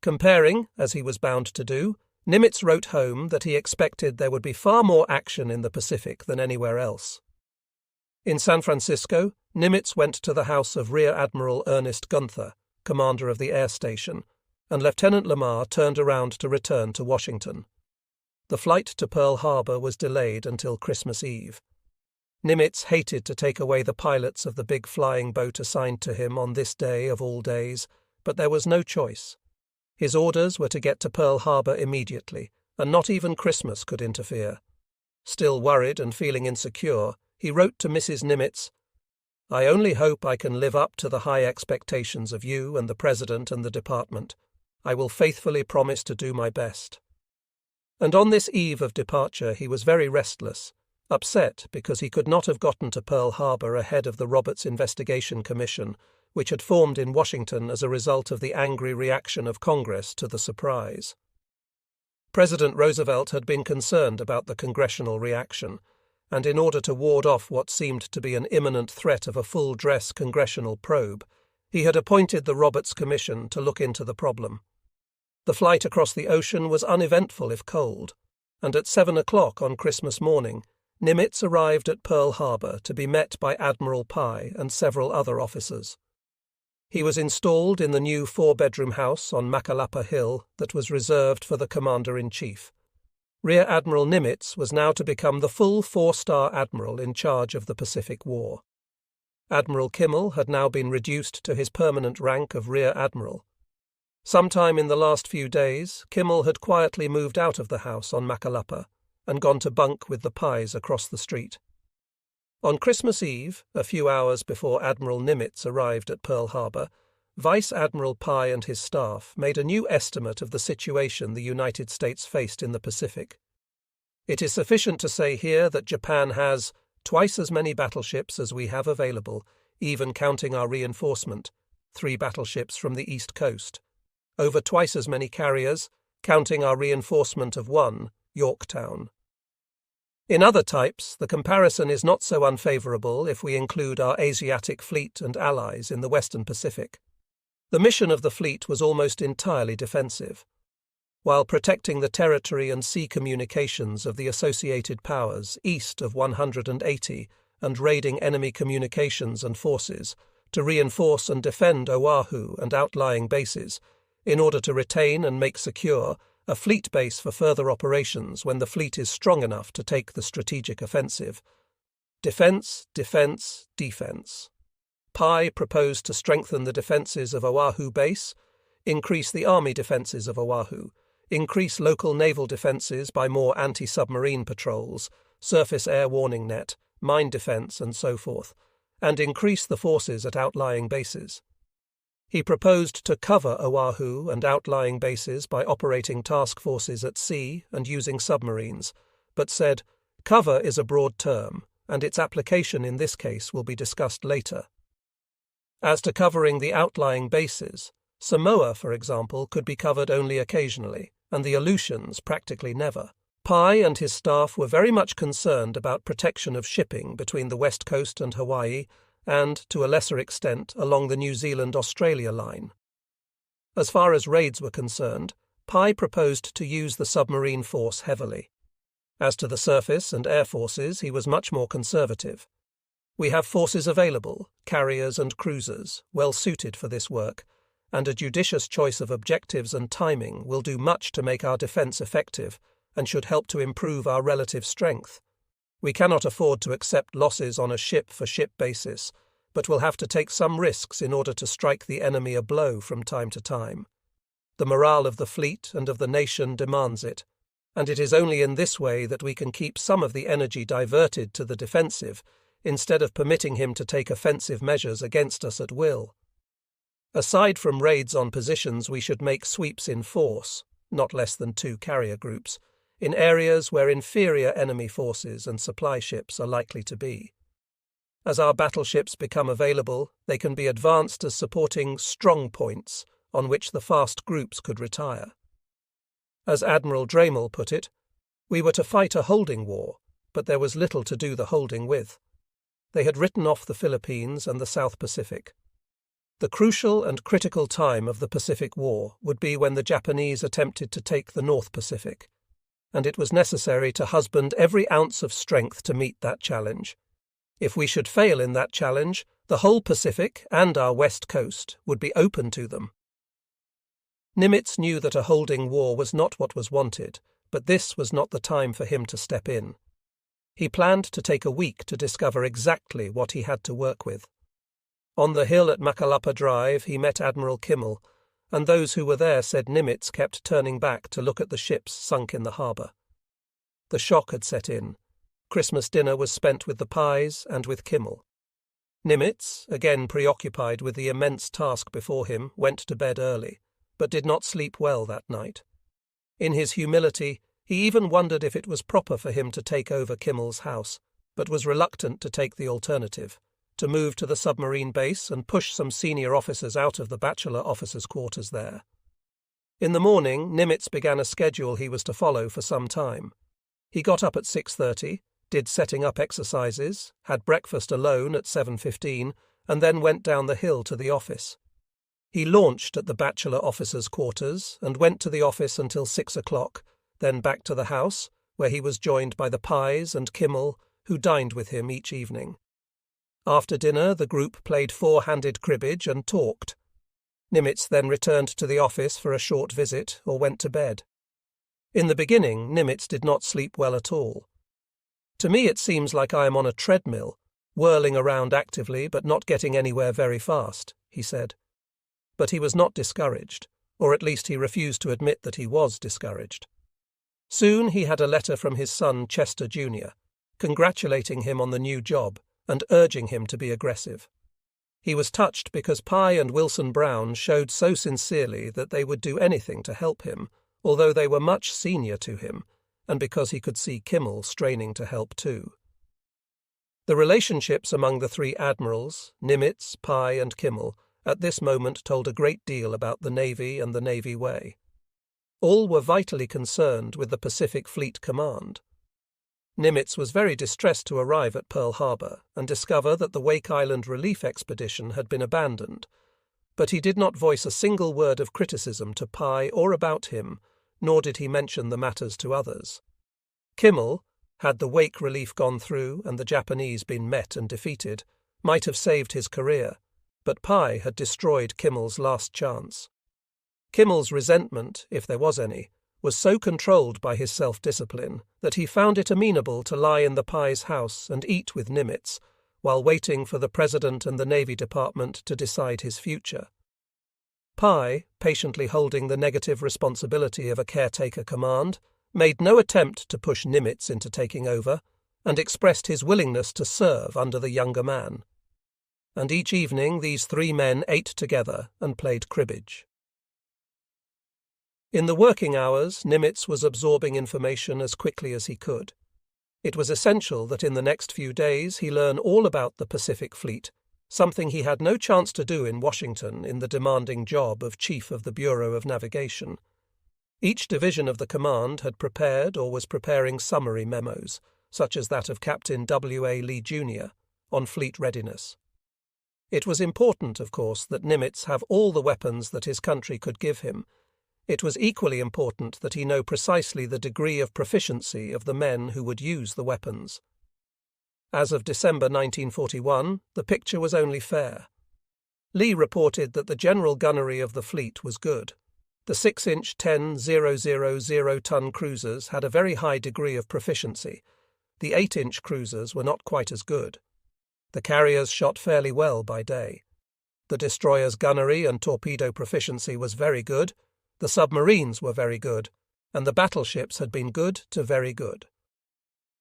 Comparing, as he was bound to do, Nimitz wrote home that he expected there would be far more action in the Pacific than anywhere else. In San Francisco, Nimitz went to the house of Rear Admiral Ernest Gunther, commander of the air station, and Lieutenant Lamar turned around to return to Washington. The flight to Pearl Harbor was delayed until Christmas Eve. Nimitz hated to take away the pilots of the big flying boat assigned to him on this day of all days, but there was no choice. His orders were to get to Pearl Harbor immediately, and not even Christmas could interfere. Still worried and feeling insecure, he wrote to Mrs. Nimitz, "I only hope I can live up to the high expectations of you and the President and the Department. I will faithfully promise to do my best." And on this eve of departure he was very restless, upset because he could not have gotten to Pearl Harbor ahead of the Roberts Investigation Commission, which had formed in Washington as a result of the angry reaction of Congress to the surprise. President Roosevelt had been concerned about the congressional reaction, and in order to ward off what seemed to be an imminent threat of a full-dress congressional probe, he had appointed the Roberts Commission to look into the problem. The flight across the ocean was uneventful if cold, and at 7 o'clock on Christmas morning, Nimitz arrived at Pearl Harbor to be met by Admiral Pye and several other officers. He was installed in the new 4-bedroom house on Macalapa Hill that was reserved for the Commander-in-Chief. Rear Admiral Nimitz was now to become the full 4-star admiral in charge of the Pacific War. Admiral Kimmel had now been reduced to his permanent rank of Rear Admiral. Sometime in the last few days, Kimmel had quietly moved out of the house on Macalapa and gone to bunk with the Pyes across the street. On Christmas Eve, a few hours before Admiral Nimitz arrived at Pearl Harbor, Vice Admiral Pye and his staff made a new estimate of the situation the United States faced in the Pacific. It is sufficient to say here that Japan has twice as many battleships as we have available, even counting our reinforcement, 3 battleships from the East Coast, over twice as many carriers, counting our reinforcement of 1, Yorktown. In other types, the comparison is not so unfavorable if we include our Asiatic fleet and allies in the Western Pacific. The mission of the fleet was almost entirely defensive. While protecting the territory and sea communications of the associated powers east of 180 and raiding enemy communications and forces to reinforce and defend Oahu and outlying bases, in order to retain and make secure a fleet base for further operations when the fleet is strong enough to take the strategic offensive. Defense, defense, defense. Pye proposed to strengthen the defenses of Oahu base, increase the army defenses of Oahu, increase local naval defenses by more anti-submarine patrols, surface air warning net, mine defense, and so forth, and increase the forces at outlying bases. He proposed to cover Oahu and outlying bases by operating task forces at sea and using submarines, but said, "Cover is a broad term, and its application in this case will be discussed later." As to covering the outlying bases, Samoa, for example, could be covered only occasionally, and the Aleutians practically never. Pye and his staff were very much concerned about protection of shipping between the West Coast and Hawaii, and, to a lesser extent, along the New Zealand-Australia line. As far as raids were concerned, Pye proposed to use the submarine force heavily. As to the surface and air forces, he was much more conservative. "We have forces available, carriers and cruisers, well suited for this work, and a judicious choice of objectives and timing will do much to make our defense effective and should help to improve our relative strength. We cannot afford to accept losses on a ship-for-ship basis, but will have to take some risks in order to strike the enemy a blow from time to time. The morale of the fleet and of the nation demands it, and it is only in this way that we can keep some of the energy diverted to the defensive, instead of permitting him to take offensive measures against us at will. Aside from raids on positions, we should make sweeps in force, not less than 2 carrier groups, in areas where inferior enemy forces and supply ships are likely to be. As our battleships become available, they can be advanced as supporting strong points on which the fast groups could retire. As Admiral Dremel put it, we were to fight a holding war, but there was little to do the holding with. They had written off the Philippines and the South Pacific. The crucial and critical time of the Pacific War would be when the Japanese attempted to take the North Pacific, and it was necessary to husband every ounce of strength to meet that challenge. If we should fail in that challenge, the whole Pacific and our west coast would be open to them. Nimitz knew that a holding war was not what was wanted, but this was not the time for him to step in. He planned to take a week to discover exactly what he had to work with. On the hill at Macalapa Drive he met Admiral Kimmel, and those who were there said Nimitz kept turning back to look at the ships sunk in the harbour. The shock had set in. Christmas dinner was spent with the Pies and with Kimmel. Nimitz, again preoccupied with the immense task before him, went to bed early, but did not sleep well that night. In his humility, he even wondered if it was proper for him to take over Kimmel's house, but was reluctant to take the alternative, to move to the submarine base and push some senior officers out of the bachelor officers' quarters there. In the morning, Nimitz began a schedule he was to follow for some time. He got up at 6:30, did setting up exercises, had breakfast alone at 7:15, and then went down the hill to the office. He launched at the bachelor officers' quarters and went to the office until 6 o'clock, then back to the house, where he was joined by the Pies and Kimmel, who dined with him each evening. After dinner, the group played 4-handed cribbage and talked. Nimitz then returned to the office for a short visit or went to bed. In the beginning, Nimitz did not sleep well at all. "To me it seems like I am on a treadmill, whirling around actively but not getting anywhere very fast," he said. But he was not discouraged, or at least he refused to admit that he was discouraged. Soon he had a letter from his son Chester Jr., congratulating him on the new job and urging him to be aggressive. He was touched because Pye and Wilson Brown showed so sincerely that they would do anything to help him, although they were much senior to him, and because he could see Kimmel straining to help too. The relationships among the 3 admirals, Nimitz, Pye and Kimmel, at this moment told a great deal about the Navy and the Navy way. All were vitally concerned with the Pacific Fleet Command. Nimitz was very distressed to arrive at Pearl Harbor and discover that the Wake Island relief expedition had been abandoned, but he did not voice a single word of criticism to Pye or about him, nor did he mention the matters to others. Kimmel, had the Wake relief gone through and the Japanese been met and defeated, might have saved his career, but Pye had destroyed Kimmel's last chance. Kimmel's resentment, if there was any, was so controlled by his self-discipline that he found it amenable to lie in the Pye's house and eat with Nimitz, while waiting for the President and the Navy Department to decide his future. Pye, patiently holding the negative responsibility of a caretaker command, made no attempt to push Nimitz into taking over, and expressed his willingness to serve under the younger man. And each evening these 3 men ate together and played cribbage. In the working hours, Nimitz was absorbing information as quickly as he could. It was essential that in the next few days he learn all about the Pacific Fleet, something he had no chance to do in Washington in the demanding job of Chief of the Bureau of Navigation. Each division of the command had prepared or was preparing summary memos, such as that of Captain W.A. Lee Jr., on fleet readiness. It was important, of course, that Nimitz have all the weapons that his country could give him. It was equally important that he know precisely the degree of proficiency of the men who would use the weapons. As of December 1941, the picture was only fair. Lee reported that the general gunnery of the fleet was good. The 6-inch 10,000-ton cruisers had a very high degree of proficiency. The 8-inch cruisers were not quite as good. The carriers shot fairly well by day. The destroyers' gunnery and torpedo proficiency was very good, The submarines were very good, and the battleships had been good to very good.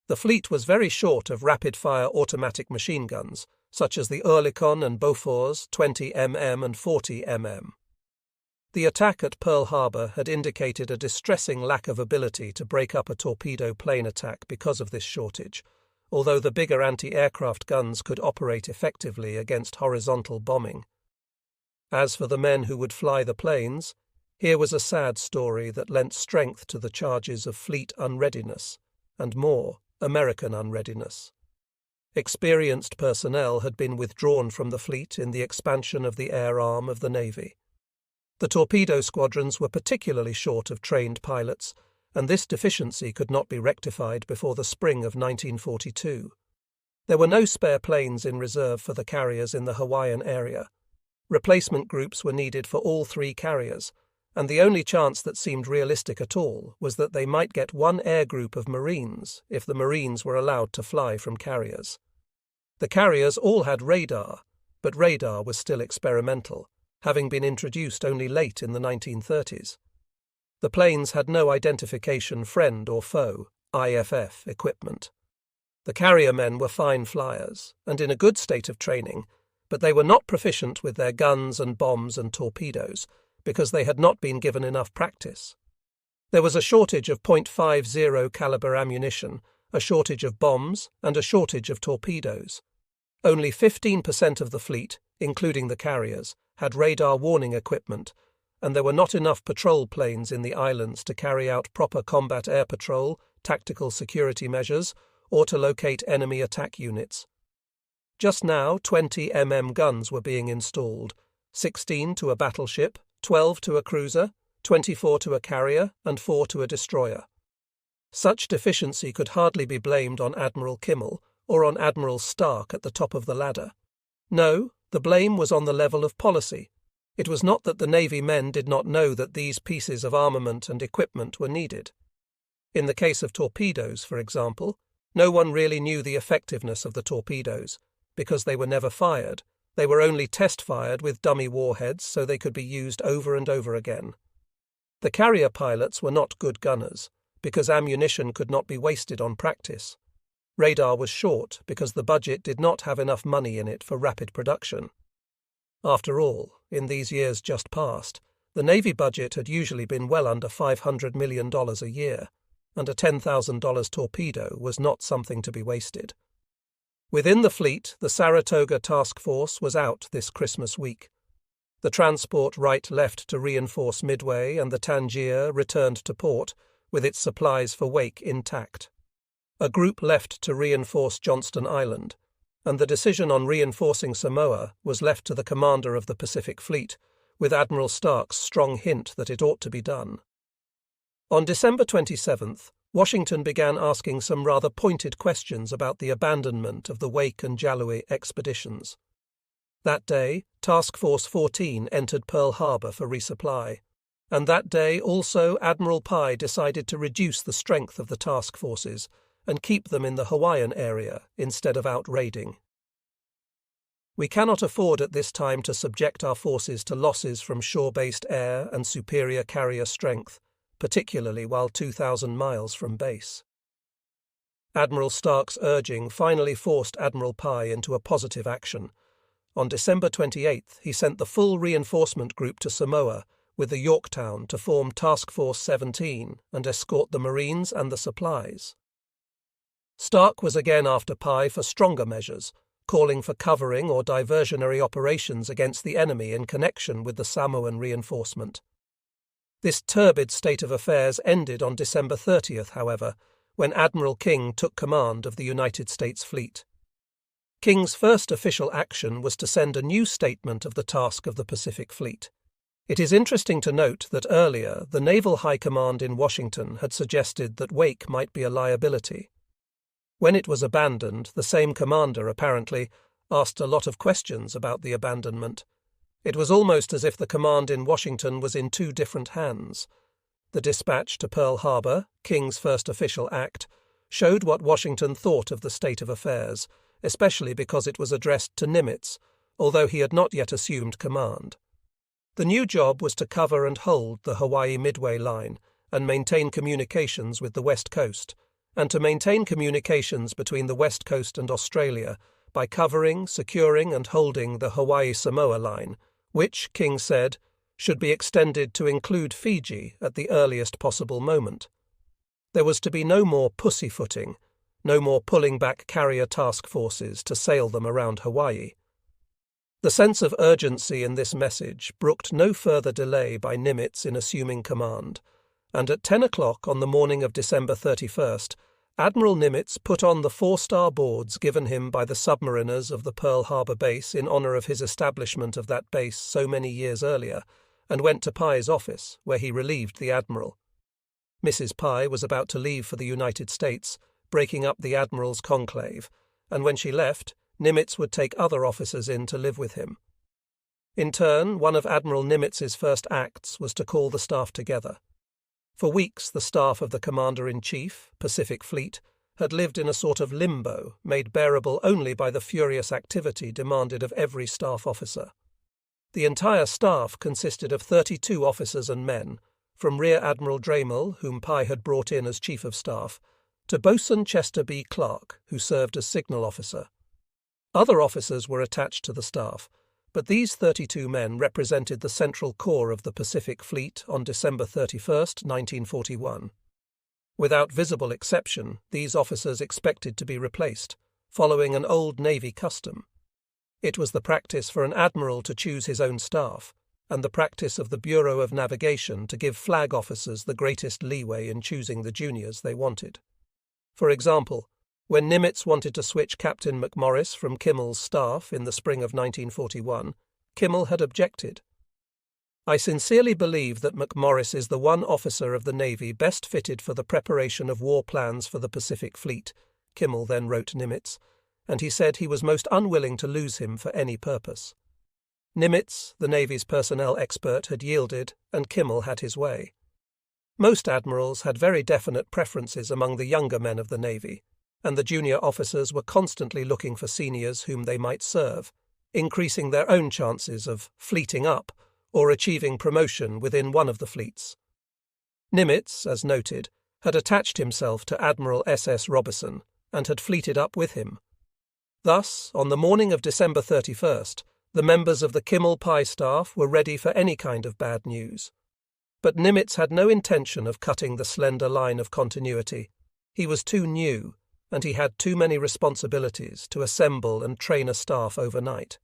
The fleet was very short of rapid-fire automatic machine guns, such as the Oerlikon and Bofors 20 mm and 40 mm. The attack at Pearl Harbor had indicated a distressing lack of ability to break up a torpedo plane attack because of this shortage, although the bigger anti-aircraft guns could operate effectively against horizontal bombing. As for the men who would fly the planes, here was a sad story that lent strength to the charges of fleet unreadiness, and more, American unreadiness. Experienced personnel had been withdrawn from the fleet in the expansion of the air arm of the Navy. The torpedo squadrons were particularly short of trained pilots, and this deficiency could not be rectified before the spring of 1942. There were no spare planes in reserve for the carriers in the Hawaiian area. Replacement groups were needed for all three carriers, and the only chance that seemed realistic at all was that they might get one air group of Marines if the Marines were allowed to fly from carriers. The carriers all had radar, but radar was still experimental, having been introduced only late in the 1930s. The planes had no identification friend or foe, IFF, equipment. The carrier men were fine flyers, and in a good state of training, but they were not proficient with their guns and bombs and torpedoes, because they had not been given enough practice. There was a shortage of .50 caliber ammunition, a shortage of bombs, and a shortage of torpedoes. Only 15% of the fleet, including the carriers, had radar warning equipment, and there were not enough patrol planes in the islands to carry out proper combat air patrol, tactical security measures, or to locate enemy attack units. Just now 20 mm guns were being installed, 16 to a battleship, 12 to a cruiser, 24 to a carrier, and 4 to a destroyer. Such deficiency could hardly be blamed on Admiral Kimmel or on Admiral Stark at the top of the ladder. No, the blame was on the level of policy. It was not that the Navy men did not know that these pieces of armament and equipment were needed. In the case of torpedoes, for example, no one really knew the effectiveness of the torpedoes, because they were never fired. They were only test-fired with dummy warheads so they could be used over and over again. The carrier pilots were not good gunners, because ammunition could not be wasted on practice. Radar was short because the budget did not have enough money in it for rapid production. After all, in these years just past, the Navy budget had usually been well under $500 million a year, and a $10,000 torpedo was not something to be wasted. Within the fleet, the Saratoga Task Force was out this Christmas week. The transport right left to reinforce Midway, and the Tangier returned to port, with its supplies for Wake intact. A group left to reinforce Johnston Island, and the decision on reinforcing Samoa was left to the commander of the Pacific Fleet, with Admiral Stark's strong hint that it ought to be done. On December 27th, Washington began asking some rather pointed questions about the abandonment of the Wake and Jalloué expeditions. That day, Task Force 14 entered Pearl Harbor for resupply, and that day also Admiral Pai decided to reduce the strength of the task forces and keep them in the Hawaiian area instead of out raiding. We cannot afford at this time to subject our forces to losses from shore-based air and superior carrier strength, particularly while 2,000 miles from base. Admiral Stark's urging finally forced Admiral Pai into a positive action. On December 28th, he sent the full reinforcement group to Samoa with the Yorktown to form Task Force 17 and escort the Marines and the supplies. Stark was again after Pai for stronger measures, calling for covering or diversionary operations against the enemy in connection with the Samoan reinforcement. This turbid state of affairs ended on December 30th, however, when Admiral King took command of the United States Fleet. King's first official action was to send a new statement of the task of the Pacific Fleet. It is interesting to note that earlier the Naval High Command in Washington had suggested that Wake might be a liability. When it was abandoned, the same commander, apparently, asked a lot of questions about the abandonment. It was almost as if the command in Washington was in two different hands. The dispatch to Pearl Harbor, King's first official act, showed what Washington thought of the state of affairs, especially because it was addressed to Nimitz, although he had not yet assumed command. The new job was to cover and hold the Hawaii Midway line and maintain communications with the West Coast, and to maintain communications between the West Coast and Australia by covering, securing and holding the Hawaii-Samoa line, which, King said, should be extended to include Fiji at the earliest possible moment. There was to be no more pussyfooting, no more pulling back carrier task forces to sail them around Hawaii. The sense of urgency in this message brooked no further delay by Nimitz in assuming command, and at 10 o'clock on the morning of December 31st, Admiral Nimitz put on the 4-star boards given him by the submariners of the Pearl Harbor base in honor of his establishment of that base so many years earlier, and went to Pye's office, where he relieved the Admiral. Mrs. Pye was about to leave for the United States, breaking up the Admiral's conclave, and when she left, Nimitz would take other officers in to live with him. In turn, one of Admiral Nimitz's first acts was to call the staff together. For weeks, the staff of the Commander-in-Chief, Pacific Fleet, had lived in a sort of limbo, made bearable only by the furious activity demanded of every staff officer. The entire staff consisted of 32 officers and men, from Rear Admiral Dremel, whom Pye had brought in as Chief of Staff, to Boatswain Chester B. Clark, who served as signal officer. Other officers were attached to the staff, but these 32 men represented the central core of the Pacific Fleet on December 31st, 1941. Without visible exception, these officers expected to be replaced, following an old Navy custom. It was the practice for an admiral to choose his own staff, and the practice of the Bureau of Navigation to give flag officers the greatest leeway in choosing the juniors they wanted. For example, when Nimitz wanted to switch Captain McMorris from Kimmel's staff in the spring of 1941, Kimmel had objected. "I sincerely believe that McMorris is the one officer of the Navy best fitted for the preparation of war plans for the Pacific Fleet," Kimmel then wrote Nimitz, and he said he was most unwilling to lose him for any purpose. Nimitz, the Navy's personnel expert, had yielded, and Kimmel had his way. Most admirals had very definite preferences among the younger men of the Navy, and the junior officers were constantly looking for seniors whom they might serve, increasing their own chances of fleeting up or achieving promotion within one of the fleets. Nimitz, as noted, had attached himself to Admiral S.S. Robertson and had fleeted up with him. Thus, on the morning of December 31st, the members of the Kimmel-Pye staff were ready for any kind of bad news. But Nimitz had no intention of cutting the slender line of continuity. He was too new, and he had too many responsibilities to assemble and train a staff overnight.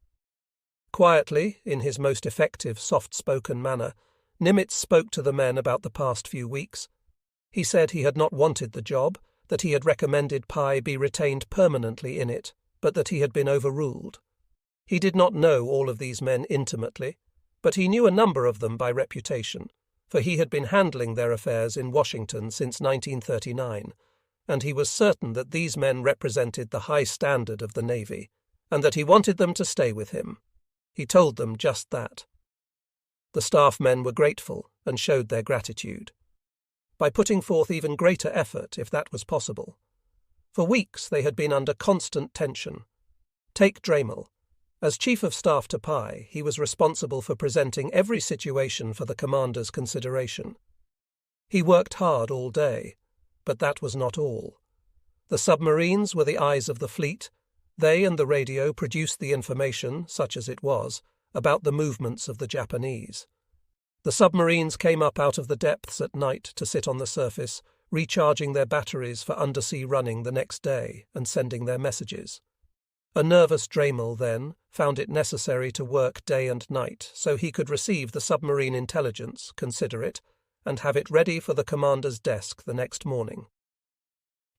Quietly, in his most effective soft-spoken manner, Nimitz spoke to the men about the past few weeks. He said he had not wanted the job, that he had recommended Pye be retained permanently in it, but that he had been overruled. He did not know all of these men intimately, but he knew a number of them by reputation, for he had been handling their affairs in Washington since 1939, and he was certain that these men represented the high standard of the Navy, and that he wanted them to stay with him. He told them just that. The staff men were grateful and showed their gratitude, by putting forth even greater effort if that was possible. For weeks they had been under constant tension. Take Dremel. As Chief of Staff to Pye, he was responsible for presenting every situation for the commander's consideration. He worked hard all day, but that was not all. The submarines were the eyes of the fleet. They and the radio produced the information, such as it was, about the movements of the Japanese. The submarines came up out of the depths at night to sit on the surface, recharging their batteries for undersea running the next day and sending their messages. A nervous Dremel, then, found it necessary to work day and night so he could receive the submarine intelligence, consider it, and have it ready for the commander's desk the next morning.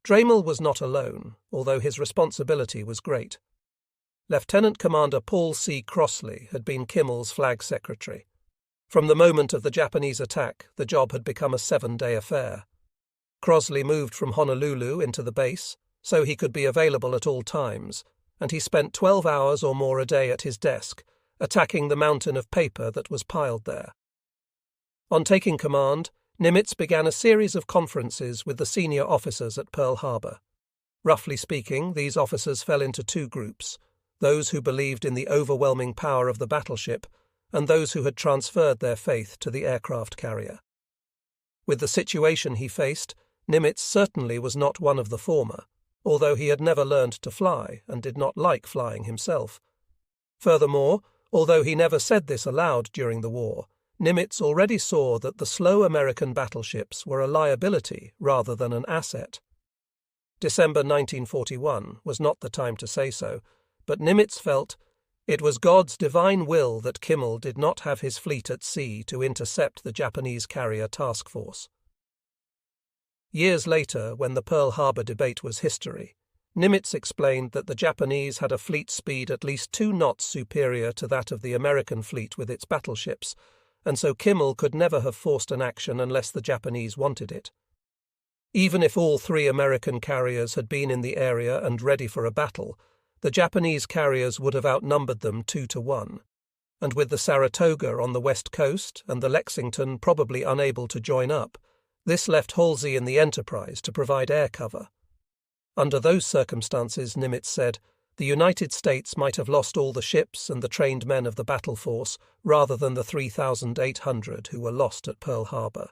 Dremel was not alone, although his responsibility was great. Lieutenant Commander Paul C. Crossley had been Kimmel's flag secretary. From the moment of the Japanese attack, the job had become a 7-day affair. Crossley moved from Honolulu into the base, so he could be available at all times, and he spent 12 hours or more a day at his desk, attacking the mountain of paper that was piled there. On taking command, Nimitz began a series of conferences with the senior officers at Pearl Harbor. Roughly speaking, these officers fell into two groups, those who believed in the overwhelming power of the battleship, and those who had transferred their faith to the aircraft carrier. With the situation he faced, Nimitz certainly was not one of the former, although he had never learned to fly and did not like flying himself. Furthermore, although he never said this aloud during the war, Nimitz already saw that the slow American battleships were a liability rather than an asset. December 1941 was not the time to say so, but Nimitz felt it was God's divine will that Kimmel did not have his fleet at sea to intercept the Japanese carrier task force. Years later, when the Pearl Harbor debate was history, Nimitz explained that the Japanese had a fleet speed at least 2 knots superior to that of the American fleet with its battleships, and so Kimmel could never have forced an action unless the Japanese wanted it. Even if all 3 American carriers had been in the area and ready for a battle, the Japanese carriers would have outnumbered them 2-1, and with the Saratoga on the west coast and the Lexington probably unable to join up, this left Halsey and the Enterprise to provide air cover. Under those circumstances, Nimitz said, the United States might have lost all the ships and the trained men of the battle force rather than the 3,800 who were lost at Pearl Harbor.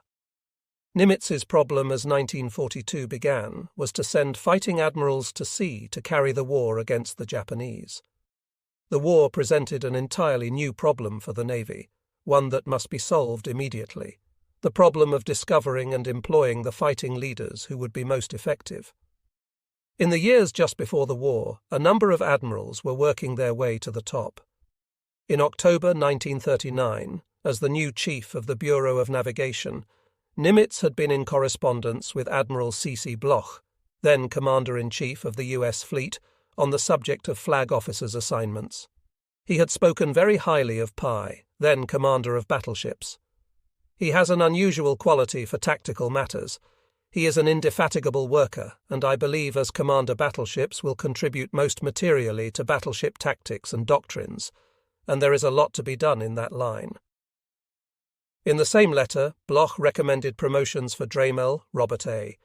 Nimitz's problem as 1942 began was to send fighting admirals to sea to carry the war against the Japanese. The war presented an entirely new problem for the Navy, one that must be solved immediately, the problem of discovering and employing the fighting leaders who would be most effective. In the years just before the war, a number of admirals were working their way to the top. In October 1939, as the new chief of the Bureau of Navigation, Nimitz had been in correspondence with Admiral C.C. Bloch, then Commander-in-Chief of the U.S. Fleet, on the subject of flag officers' assignments. He had spoken very highly of Pai, then Commander of Battleships. He has an unusual quality for tactical matters. He is an indefatigable worker, and I believe as Commander Battleships will contribute most materially to battleship tactics and doctrines, and there is a lot to be done in that line. In the same letter, Bloch recommended promotions for Dremel, Robert A.,